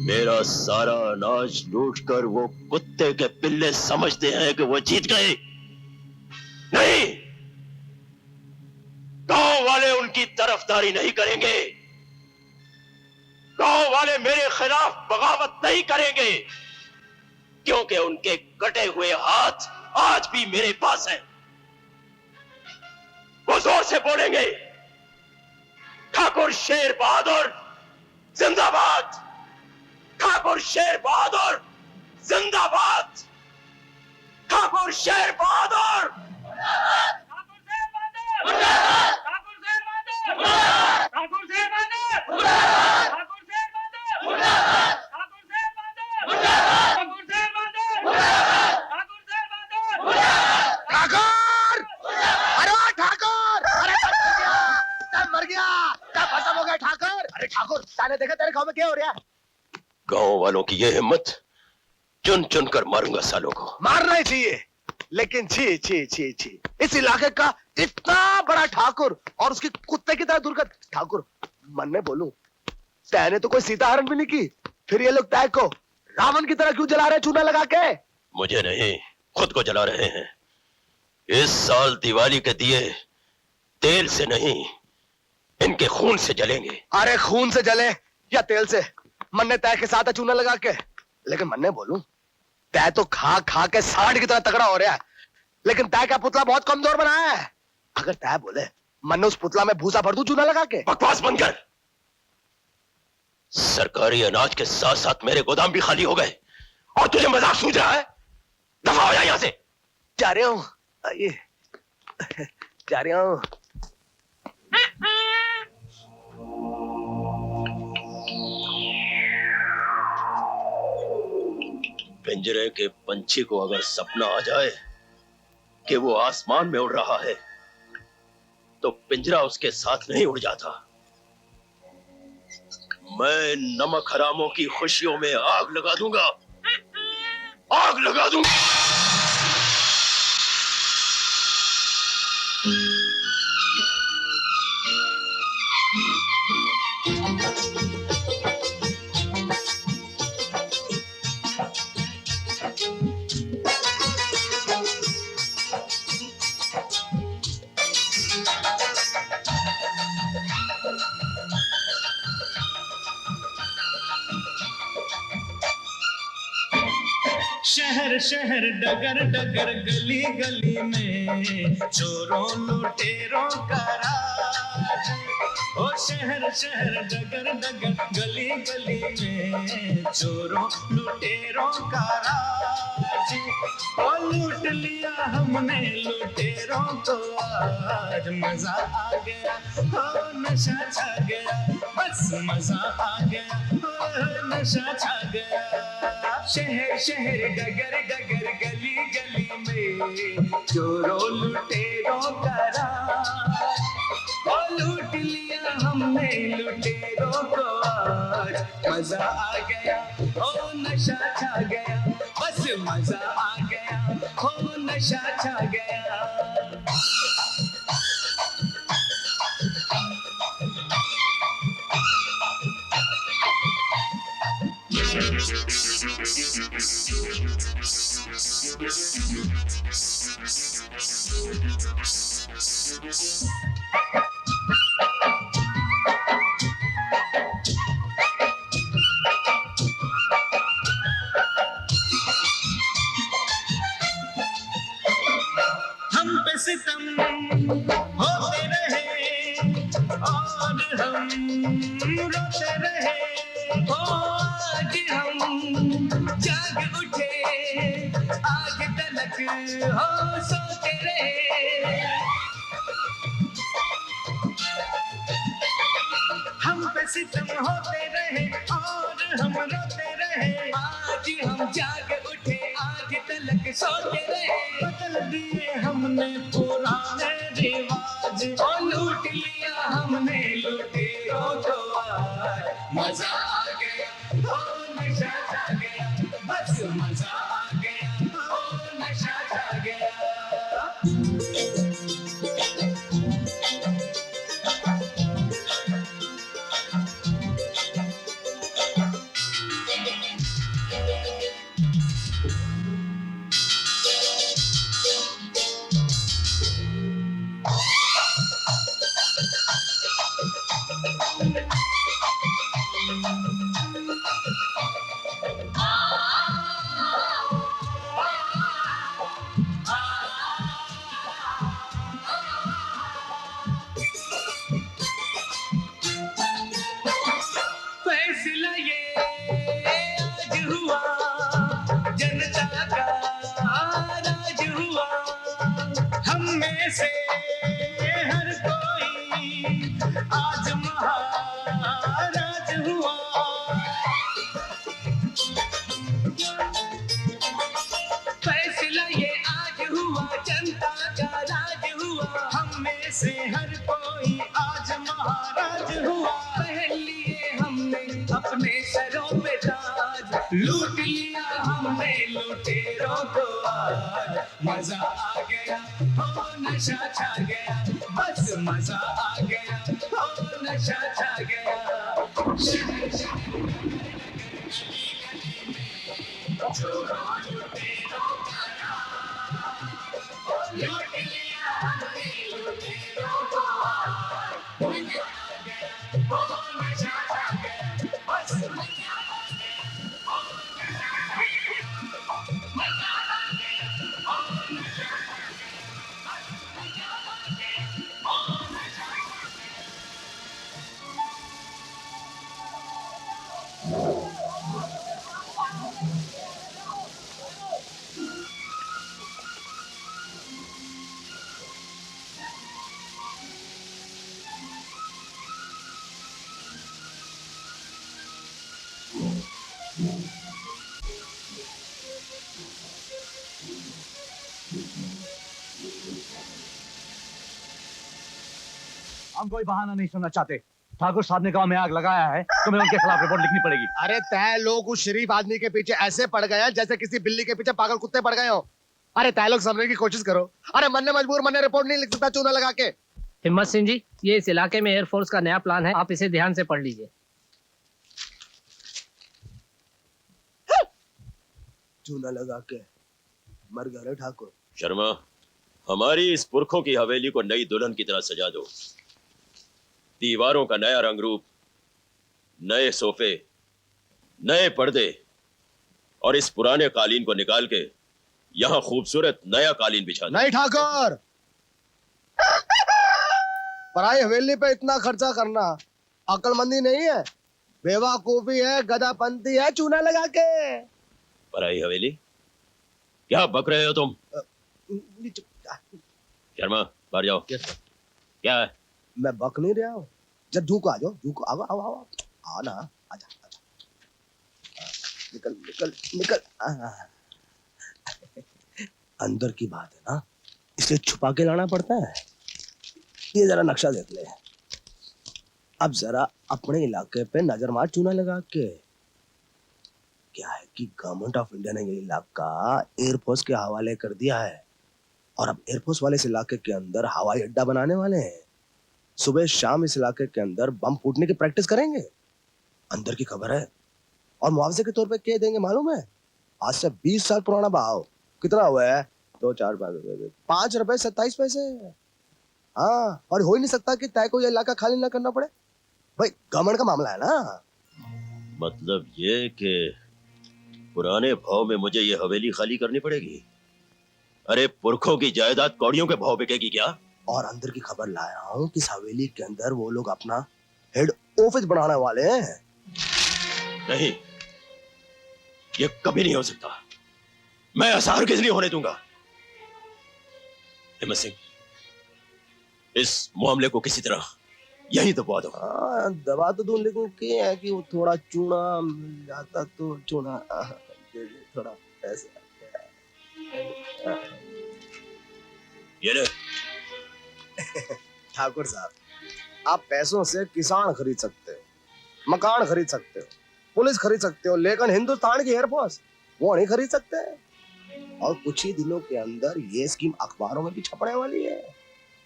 मेरा सारा अनाज लूटकर वो कुत्ते के पिल्ले समझते हैं कि वो जीत गए। नहीं, गांव वाले उनकी तरफदारी नहीं करेंगे। गांव वाले मेरे खिलाफ बगावत नहीं करेंगे, क्योंकि उनके कटे हुए हाथ आज भी मेरे पास हैं। वो जोर से बोलेंगे, ठाकुर शेर बहादुर जिंदाबाद, ठाकुर शेर बहादुर जिंदाबाद, ठाकुर शेर बहादुर, ठाकुर शेर बहादुर, ठाकुर शेर बहादुर, ठाकुर शेर बहादुर, ठाकुर शेर बहादुर, ठाकुर शेर बहादुर, ठाकुर शेर बहादुर, ठाकुर शेर बहादुर, ठाकुर, अरे ठाकुर, अरे मर गया, क्या खत्म हो गया ठाकुर। अरे ठाकुर, ताने देखा तेरे गांव में क्या हो रहा है। गांव वालों की ये हिम्मत, चुन चुन कर मारूंगा सालों को। मारना ही चाहिए, लेकिन छी छी छी छी, इस इलाके का इतना बड़ा ठाकुर और उसकी कुत्ते की तरह दुर्गत ठाकुर। मन में बोलूं, तय ने तो कोई सीता हरण भी नहीं की, फिर ये लोग तय को रावण की तरह क्यों जला रहे चूना लगा के। मुझे नहीं, खुद को जला रहे हैं। इस साल दिवाली के दिए तेल से नहीं, इनके खून से जलेंगे। अरे खून से जले या तेल से, मन्ने तय के साथ चूना लगा के। लेकिन मन्ने बोलूं, तय तो खा खा के सांड की तरह तगड़ा हो रहा है, लेकिन तय का पुतला बहुत कमजोर बनाया है। अगर तय बोले मन्ने उस पुतला में भूसा भर दूं चूना लगा के। बकवास बंद कर। सरकारी अनाज के साथ साथ मेरे गोदाम भी खाली हो गए और तुझे मजाक सूझ रहा है। दफा हो जा यहां से। जा रहे हूं, आइए जा रहे हूं। पिंजरे के पंछी को अगर सपना आ जाए कि वो आसमान में उड़ रहा है, तो पिंजरा उसके साथ नहीं उड़ जाता। मैं नमक हरामों की खुशियों में आग लगा दूंगा, आग लगा दूंगा। शहर शहर डगर डगर गली गली में चोरों लुटेरों का राज। ओ शहर शहर डगर डगर गली गली में चोरों लुटेरों का राज। ओ लूट लिया हमने लुटेरों को आज, मजा आ गया, ओ नशा छा गया, बस मजा आ गया, ओ नशा छा गया। शहर शहर डगर डगर गली गली में चोरों लुटेरों का राज। ओ लूट लिया हमने लुटेरों को आज, मजा आ गया, ओ नशा छा गया, बस मजा आ गया, ओ नशा छा गया। हम पे सितम होते रहे और हम रोते रहे, ओ आज हो सोते रहे, हम पे सितम होते रहे और हम रोते रहे, आज हम जाग उठे आज तलक सोते रहे, बदल दिए हमने पुराने रिवाज, और लूट लिया हमने लुटेरों को आज, मजा आ गया ओ नशा छा गया, बस मजा आ गया ओ नशा छा गया। फैसला ये आज हुआ, जनता का राज हुआ, हम में से हर कोई आज महाराज हुआ। फैसला ये आज हुआ, जनता का राज हुआ, हम में से हर कोई आज महाराज हुआ। पहन लिए हमने अपने सरों पे ताज, लूट लिया हमने लुटेरों को आज, मजा आ गया हो नशा छा गया, बस मजा आ गया हो नशा छा गया। शहर शहर चोरों लुटेरों का राज, लूट लिया हमने लुटेरों को आज, मजा आ गया हो नशा छा गया, बस मजा आ गया हो नशा छा गया, मजा आ गया हो नशा छा गया, बस मजा आ गया हो नशा छा गया। हम कोई बहाना नहीं सुनना चाहते। ठाकुर साहब ने गांव में आग लगाया है, तुम्हें उनके खिलाफ रिपोर्ट लिखनी पड़ेगी। अरे तय लोग उस शरीफ आदमी के पीछे ऐसे पड़ गए हैं जैसे किसी बिल्ली के पीछे पागल कुत्ते पड़ गए हो। अरे तय लोग समझने की कोशिश करो। अरे मन्ने मजबूर मन्ने रिपोर्ट नहीं लिख सकता चूना लगा के। हिम्मत सिंह जी, ये इस इलाके में एयरफोर्स का नया प्लान है, आप इसे ध्यान से पढ़ लीजिए। चूना लगा के मर गए ठाकुर। शर्मा, हमारी इस पुरखों की हवेली को नई दुल्हन की तरह सजा दो। दीवारों का नया रंग रूप, नए सोफे, नए पर्दे, और इस पुराने कालीन को निकाल के यहाँ खूबसूरत नया कालीन बिछा दो। नहीं ठाकुर, पराई हवेली पे इतना खर्चा करना अक्लमंदी नहीं है, बेवकूफी है, गधापंती है चूना लगा के। पराई हवेली? क्या बक रहे हो तुम? शर्मा, बाहर जाओ। क्या है? मैं बक नहीं रहा हूँ। जब ढूंको आ जाओ, ढूंको आओ आओ आओ आओ ना, आजा आजा, निकल निकल निकल। अंदर की बात है ना, इसलिए छुपा के लाना पड़ता है। ये जरा नक्शा देख ले। अब जरा अपने इलाके पे नजर मार चूना लगा के। क्या है कि गवर्नमेंट ऑफ इंडिया ने ये इलाका एयरफोर्स के हवाले कर दिया है, और अब एयरफोर्स वाले इस इलाके के अंदर हवाई अड्डा बनाने वाले हैं। सुबह शाम इस इलाके के अंदर बम फूटने की प्रैक्टिस करेंगे। अंदर की खबर है। और मुआवजे के तौर पे क्या देंगे मालूम है? आज से 20 साल पुराना भाव। कितना हुआ है? 2 4 5 रुपए 27 पैसे। हाँ, और हो ही नहीं सकता कि तय को ये इलाका खाली ना करना पड़े। भाई गवर्नमेंट का मामला है ना। मतलब ये कि पुराने भाव में मुझे ये हवेली खाली करनी पड़ेगी? अरे पुरखों की जायदाद कौड़ियों के भाव बिकेगी क्या? और अंदर की खबर लाया हूँ कि इस हवेली के अंदर वो लोग अपना हेड ऑफिस बनाने वाले हैं। नहीं, ये कभी नहीं हो सकता। मैं असहार किस लिए होने दूंगा? हिम्मत सिंह, इस मामले को किसी तरह यही दबा दो। हाँ दबा तो दूं, लेकिन क्या है कि वो थोड़ा चूना मिल जाता तो चूना दे दे थोड़ा पैसा। ये ले। ठाकुर साहब, आप पैसों से किसान खरीद सकते हो, मकान खरीद सकते हो, पुलिस खरीद सकते हो, लेकिन हिंदुस्तान की एयरफोर्स वो नहीं खरीद सकते। और कुछ ही दिनों के अंदर ये स्कीम अखबारों में भी छपने वाली है।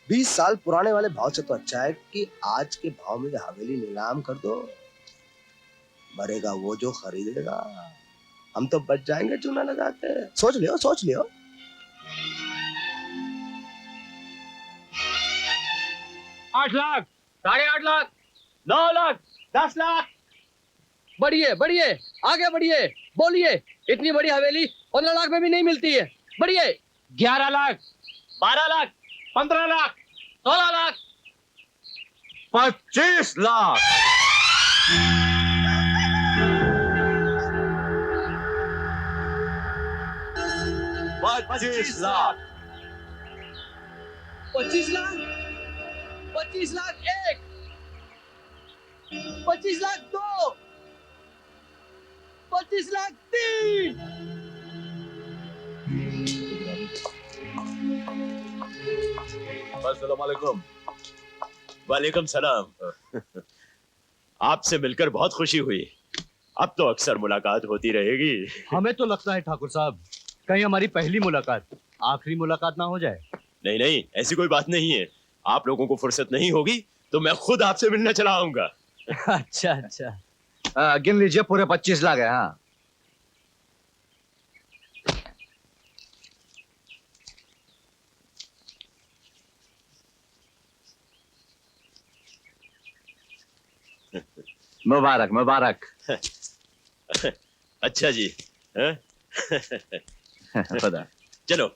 20 साल पुराने वाले भाव से तो अच्छा है कि आज के भाव में हवेली नीलाम कर दो। मरेगा वो जो खरीदेगा, हम तो बच जाएंगे चूना लगा के। सोच लियो, सोच लियो। 8 लाख, 8.5 लाख, 9 लाख, 10 लाख। बढ़िए बढ़िए, आगे बढ़िए, बोलिए। इतनी बड़ी हवेली 15 लाख में भी नहीं मिलती है। बढ़िए। 11 लाख, 12 लाख, 15 लाख, 16 लाख, 25 लाख। 25 लाख। 25 लाख, 25 लाख 1, 25 लाख 2, 25 लाख 3। अस्सलाम वालेकुम। वालेकुम सलाम। आपसे मिलकर बहुत खुशी हुई। अब तो अक्सर मुलाकात होती रहेगी। हमें तो लगता है ठाकुर साहब, कहीं हमारी पहली मुलाकात आखिरी मुलाकात ना हो जाए। नहीं नहीं, ऐसी कोई बात नहीं है। आप लोगों को फुर्सत नहीं होगी तो मैं खुद आपसे मिलने चला आऊंगा। अच्छा अच्छा। गिन लीजिए, पूरे 25 लाख है। हाँ मुबारक मुबारक। अच्छा जी। खुदा। चलो।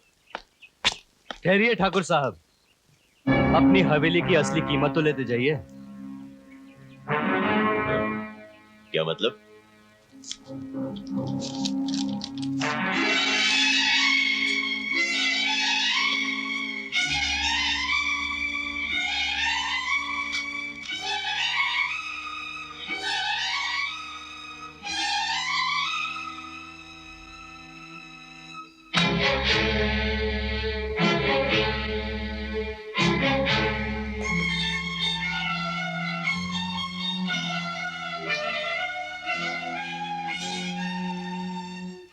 ठहरिए ठाकुर साहब, अपनी हवेली की असली कीमत तो लेते जाइए। क्या मतलब?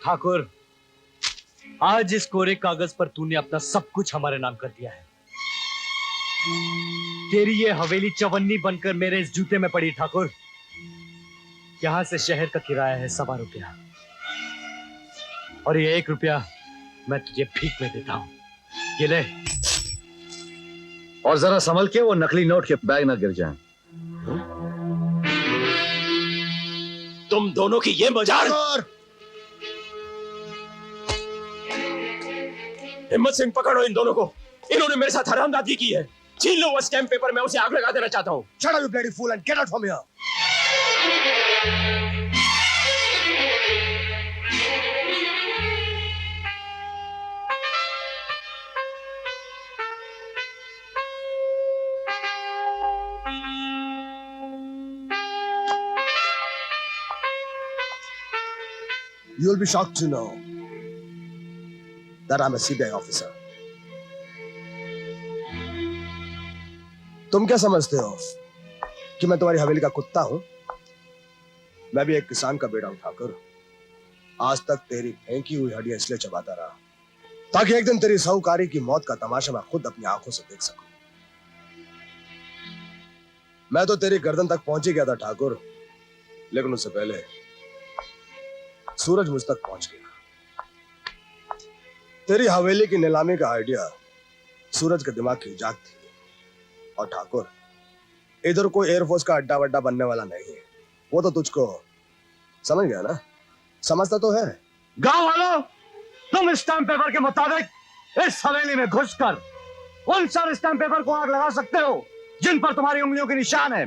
ठाकुर, आज इस कोरे कागज पर तूने अपना सब कुछ हमारे नाम कर दिया है। तेरी ये हवेली चवन्नी बनकर मेरे इस जूते में पड़ी ठाकुर। यहां से शहर का किराया है 1.25 रुपया, और ये 1 रुपया मैं तुझे भीख में देता हूं। ये ले। और जरा संभल के, वो नकली नोट के बैग ना गिर जाएं। तुम दोनों की ये मजाक। हिम्मत सिंह, पकड़ो इन दोनों को। इन्होंने मेरे साथ हरामजादी की है। छीन लो वो स्टैम्प पेपर, मैं उसे आग लगा देना चाहता हूं। Shut up, you bloody fool, and get out from here. You'll be shocked to know that I'm a CBI officer. तुम क्या समझते हो कि मैं तुम्हारी हवेली का कुत्ता हूं? मैं भी एक किसान का बेटा उठाकर आज तक तेरी फेंकी हुई हड्डियां इसलिए चबाता रहा ताकि एक दिन तेरी साहूकारी की मौत का तमाशा मैं खुद अपनी आंखों से देख सकूं। मैं तो तेरी गर्दन तक पहुंच ही गया था ठाकुर, लेकिन उससे पहले सूरज मुझ तक पहुंच गया। तेरी हवेली की नीलामी का आइडिया सूरज के दिमाग की इजाद थी। और ठाकुर, इधर कोई एयरफोर्स का अड्डा वड्डा बनने वाला नहीं है। वो तो तुझको समझ गया ना? समझता तो है। गांव वालों, तुम स्टैम्प पेपर के मुताबिक इस हवेली में घुसकर उन सारे स्टैम्प पेपर को आग लगा सकते हो जिन पर तुम्हारी उंगलियों के निशान है।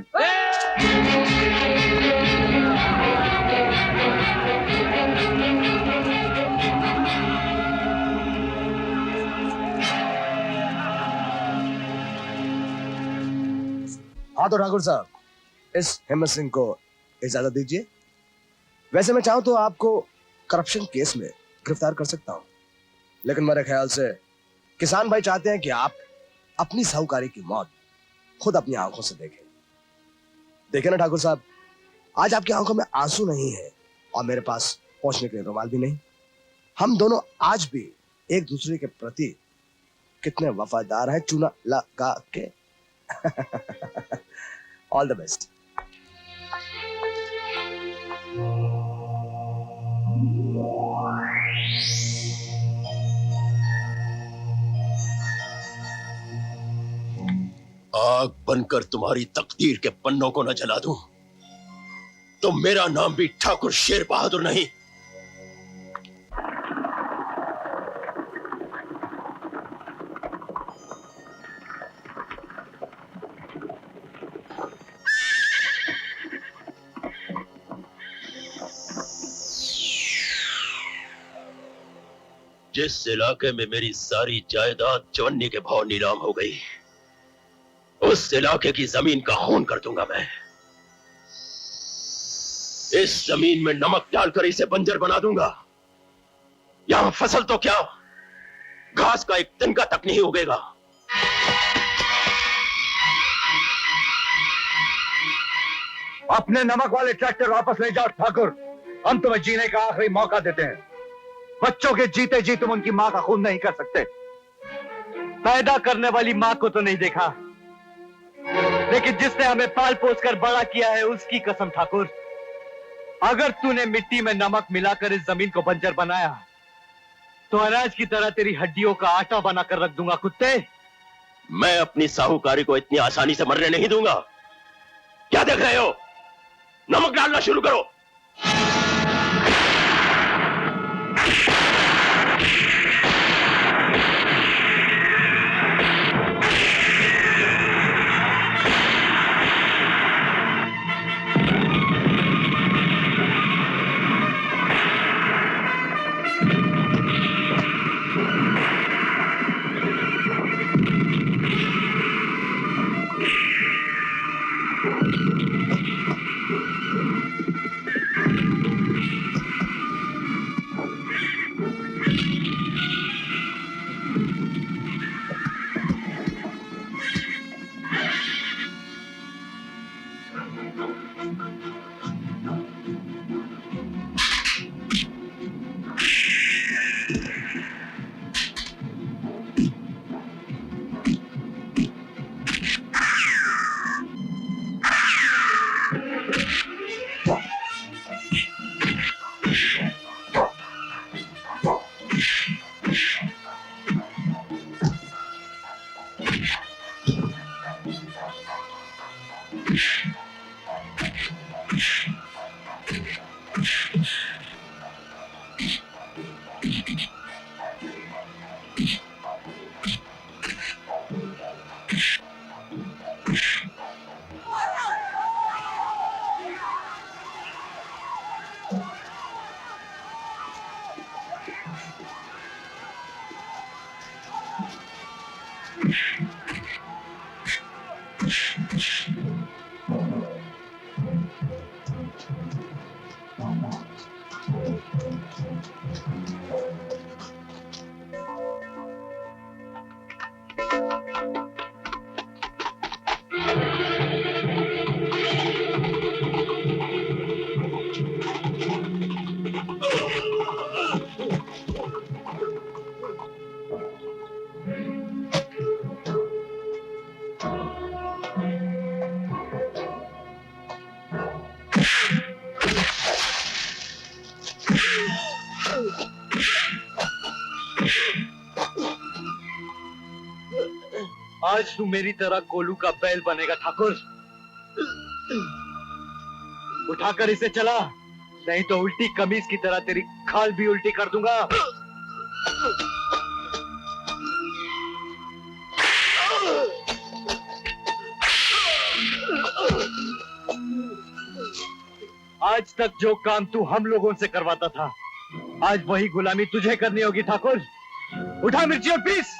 हाँ तो ठाकुर साहब, इस हिम्मत सिंह को इजाजत दीजिए। वैसे मैं चाहूं तो आपको करप्शन केस में गिरफ्तार कर सकता हूं, लेकिन मेरे ख्याल से किसान भाई चाहते हैं कि आप अपनी साहूकारी की मौत खुद अपनी आंखों से देखें। देखें ना ठाकुर साहब, आज आपकी आंखों में आंसू नहीं है और मेरे पास पहुंचने के लिए रुमाल भी नहीं। हम दोनों आज भी एक दूसरे के प्रति कितने वफादार हैं, चूना लगा के। All the best. आग बनकर तुम्हारी तकदीर के पन्नों को न जला दूं तो मेरा नाम भी ठाकुर शेर बहादुर नहीं। जिस इलाके में मेरी सारी जायदाद चवन्नी के भाव नीलाम हो गई, उस इलाके की जमीन का खून कर दूंगा मैं। इस जमीन में नमक डालकर इसे बंजर बना दूंगा। यहां फसल तो क्या, घास का एक तिनका तक नहीं उगेगा। अपने नमक वाले ट्रैक्टर वापस ले जाओ ठाकुर, हम तुम्हें जीने का आखिरी मौका देते हैं। बच्चों के जीते जी तुम उनकी मां का खून नहीं कर सकते। पैदा करने वाली मां को तो नहीं देखा, लेकिन जिसने हमें पाल पोस कर बड़ा किया है उसकी कसम ठाकुर, अगर तूने मिट्टी में नमक मिलाकर इस जमीन को बंजर बनाया तो अनाज की तरह तेरी हड्डियों का आटा बनाकर रख दूंगा कुत्ते। मैं अपनी साहूकारी को इतनी आसानी से मरने नहीं दूंगा। क्या देख रहे हो? नमक डालना शुरू करो। आज तू मेरी तरह कोलू का बैल बनेगा ठाकुर। उठाकर इसे चला, नहीं तो उल्टी कमीज की तरह तेरी खाल भी उल्टी कर दूंगा। आज तक जो काम तू हम लोगों से करवाता था, आज वही गुलामी तुझे करनी होगी ठाकुर। उठा मिर्ची और पीस।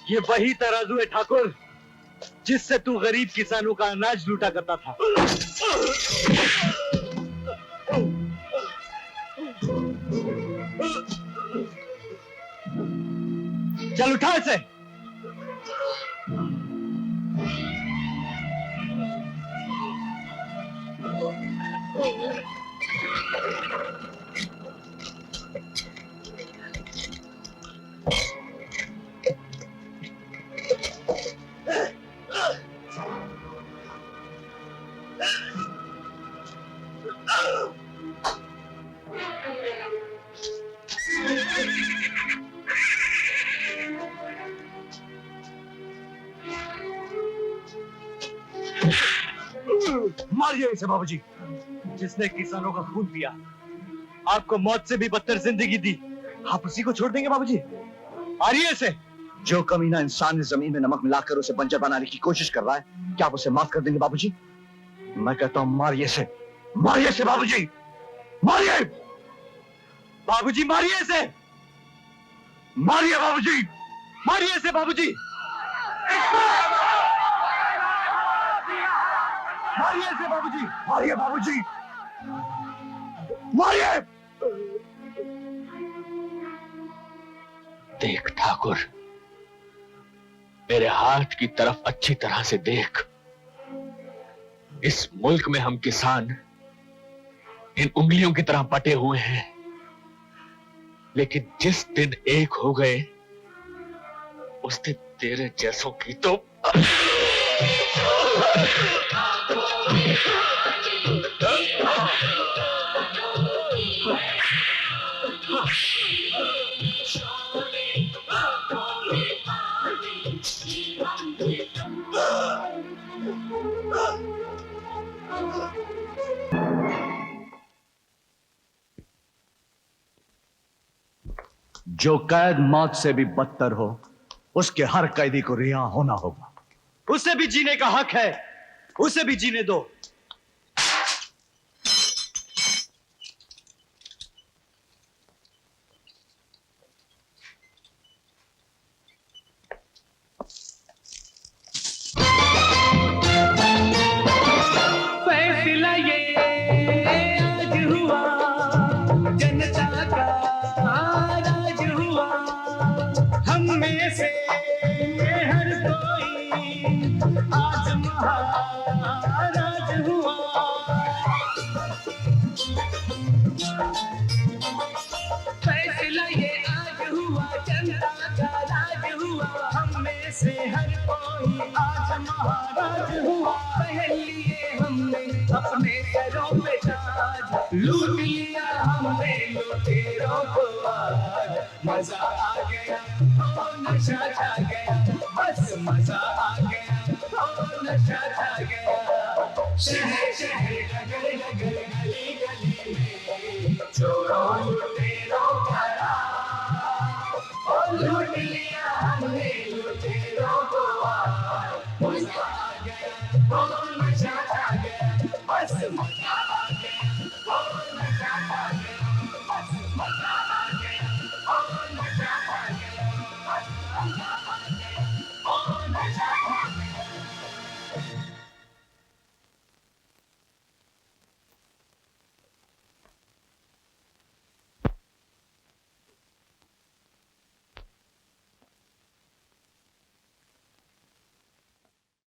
ये वही तराजू है ठाकुर, जिससे तू गरीब किसानों का अनाज लूटा करता था। चल उठा इसे। मारिए इसे बाबूजी, जिसने किसानों का खून पिया, आपको मौत से भी बदतर जिंदगी दी, आप उसी को छोड़ देंगे बाबूजी? मारिए इसे। जो कमीना इंसान इस जमीन में नमक मिलाकर उसे बंजर बनाने की कोशिश कर रहा है, क्या आप उसे माफ कर देंगे बाबूजी? मैं कहता हूं मारिए इसे, मारिए इसे बाबूजी, मारिए। बाबूजी मारिए इसे, मारिए बाबूजी, मारिए इसे बाबूजी, मारिए इसे बाबूजी, मारिए बाबूजी, मारिए। देख ठाकुर, मेरे हाथ की तरफ अच्छी तरह से देख। इस मुल्क में हम किसान इन उंगलियों की तरह बटे हुए हैं, लेकिन जिस दिन एक हो गए उस दिन तेरे जैसों की तो जो कैद मौत से भी बदतर हो, उसके हर कैदी को रिहा होना होगा। उसे भी जीने का हक है, उसे भी जीने दो। फैसला ये आज हुआ, जनता का राज हुआ, हम में से हर कोई आज महाराज हुआ। फैसला ये आज हुआ, जनता का राज हुआ, हम में से हर कोई आज महाराज हुआ। पहन लिए हमने अपने सरों पे ताज, लूट लिया हमने लुटेरों को आज। मजा आ गया, ओ नशा छा गया, बस मजा आ गया, ओ नशा छा गया। शहर शहर नगर नगर गली गली में चोरों लुटेरों का राज, ओ लूट लिया हमने लुटेरों को आज। मजा आ गया, ओ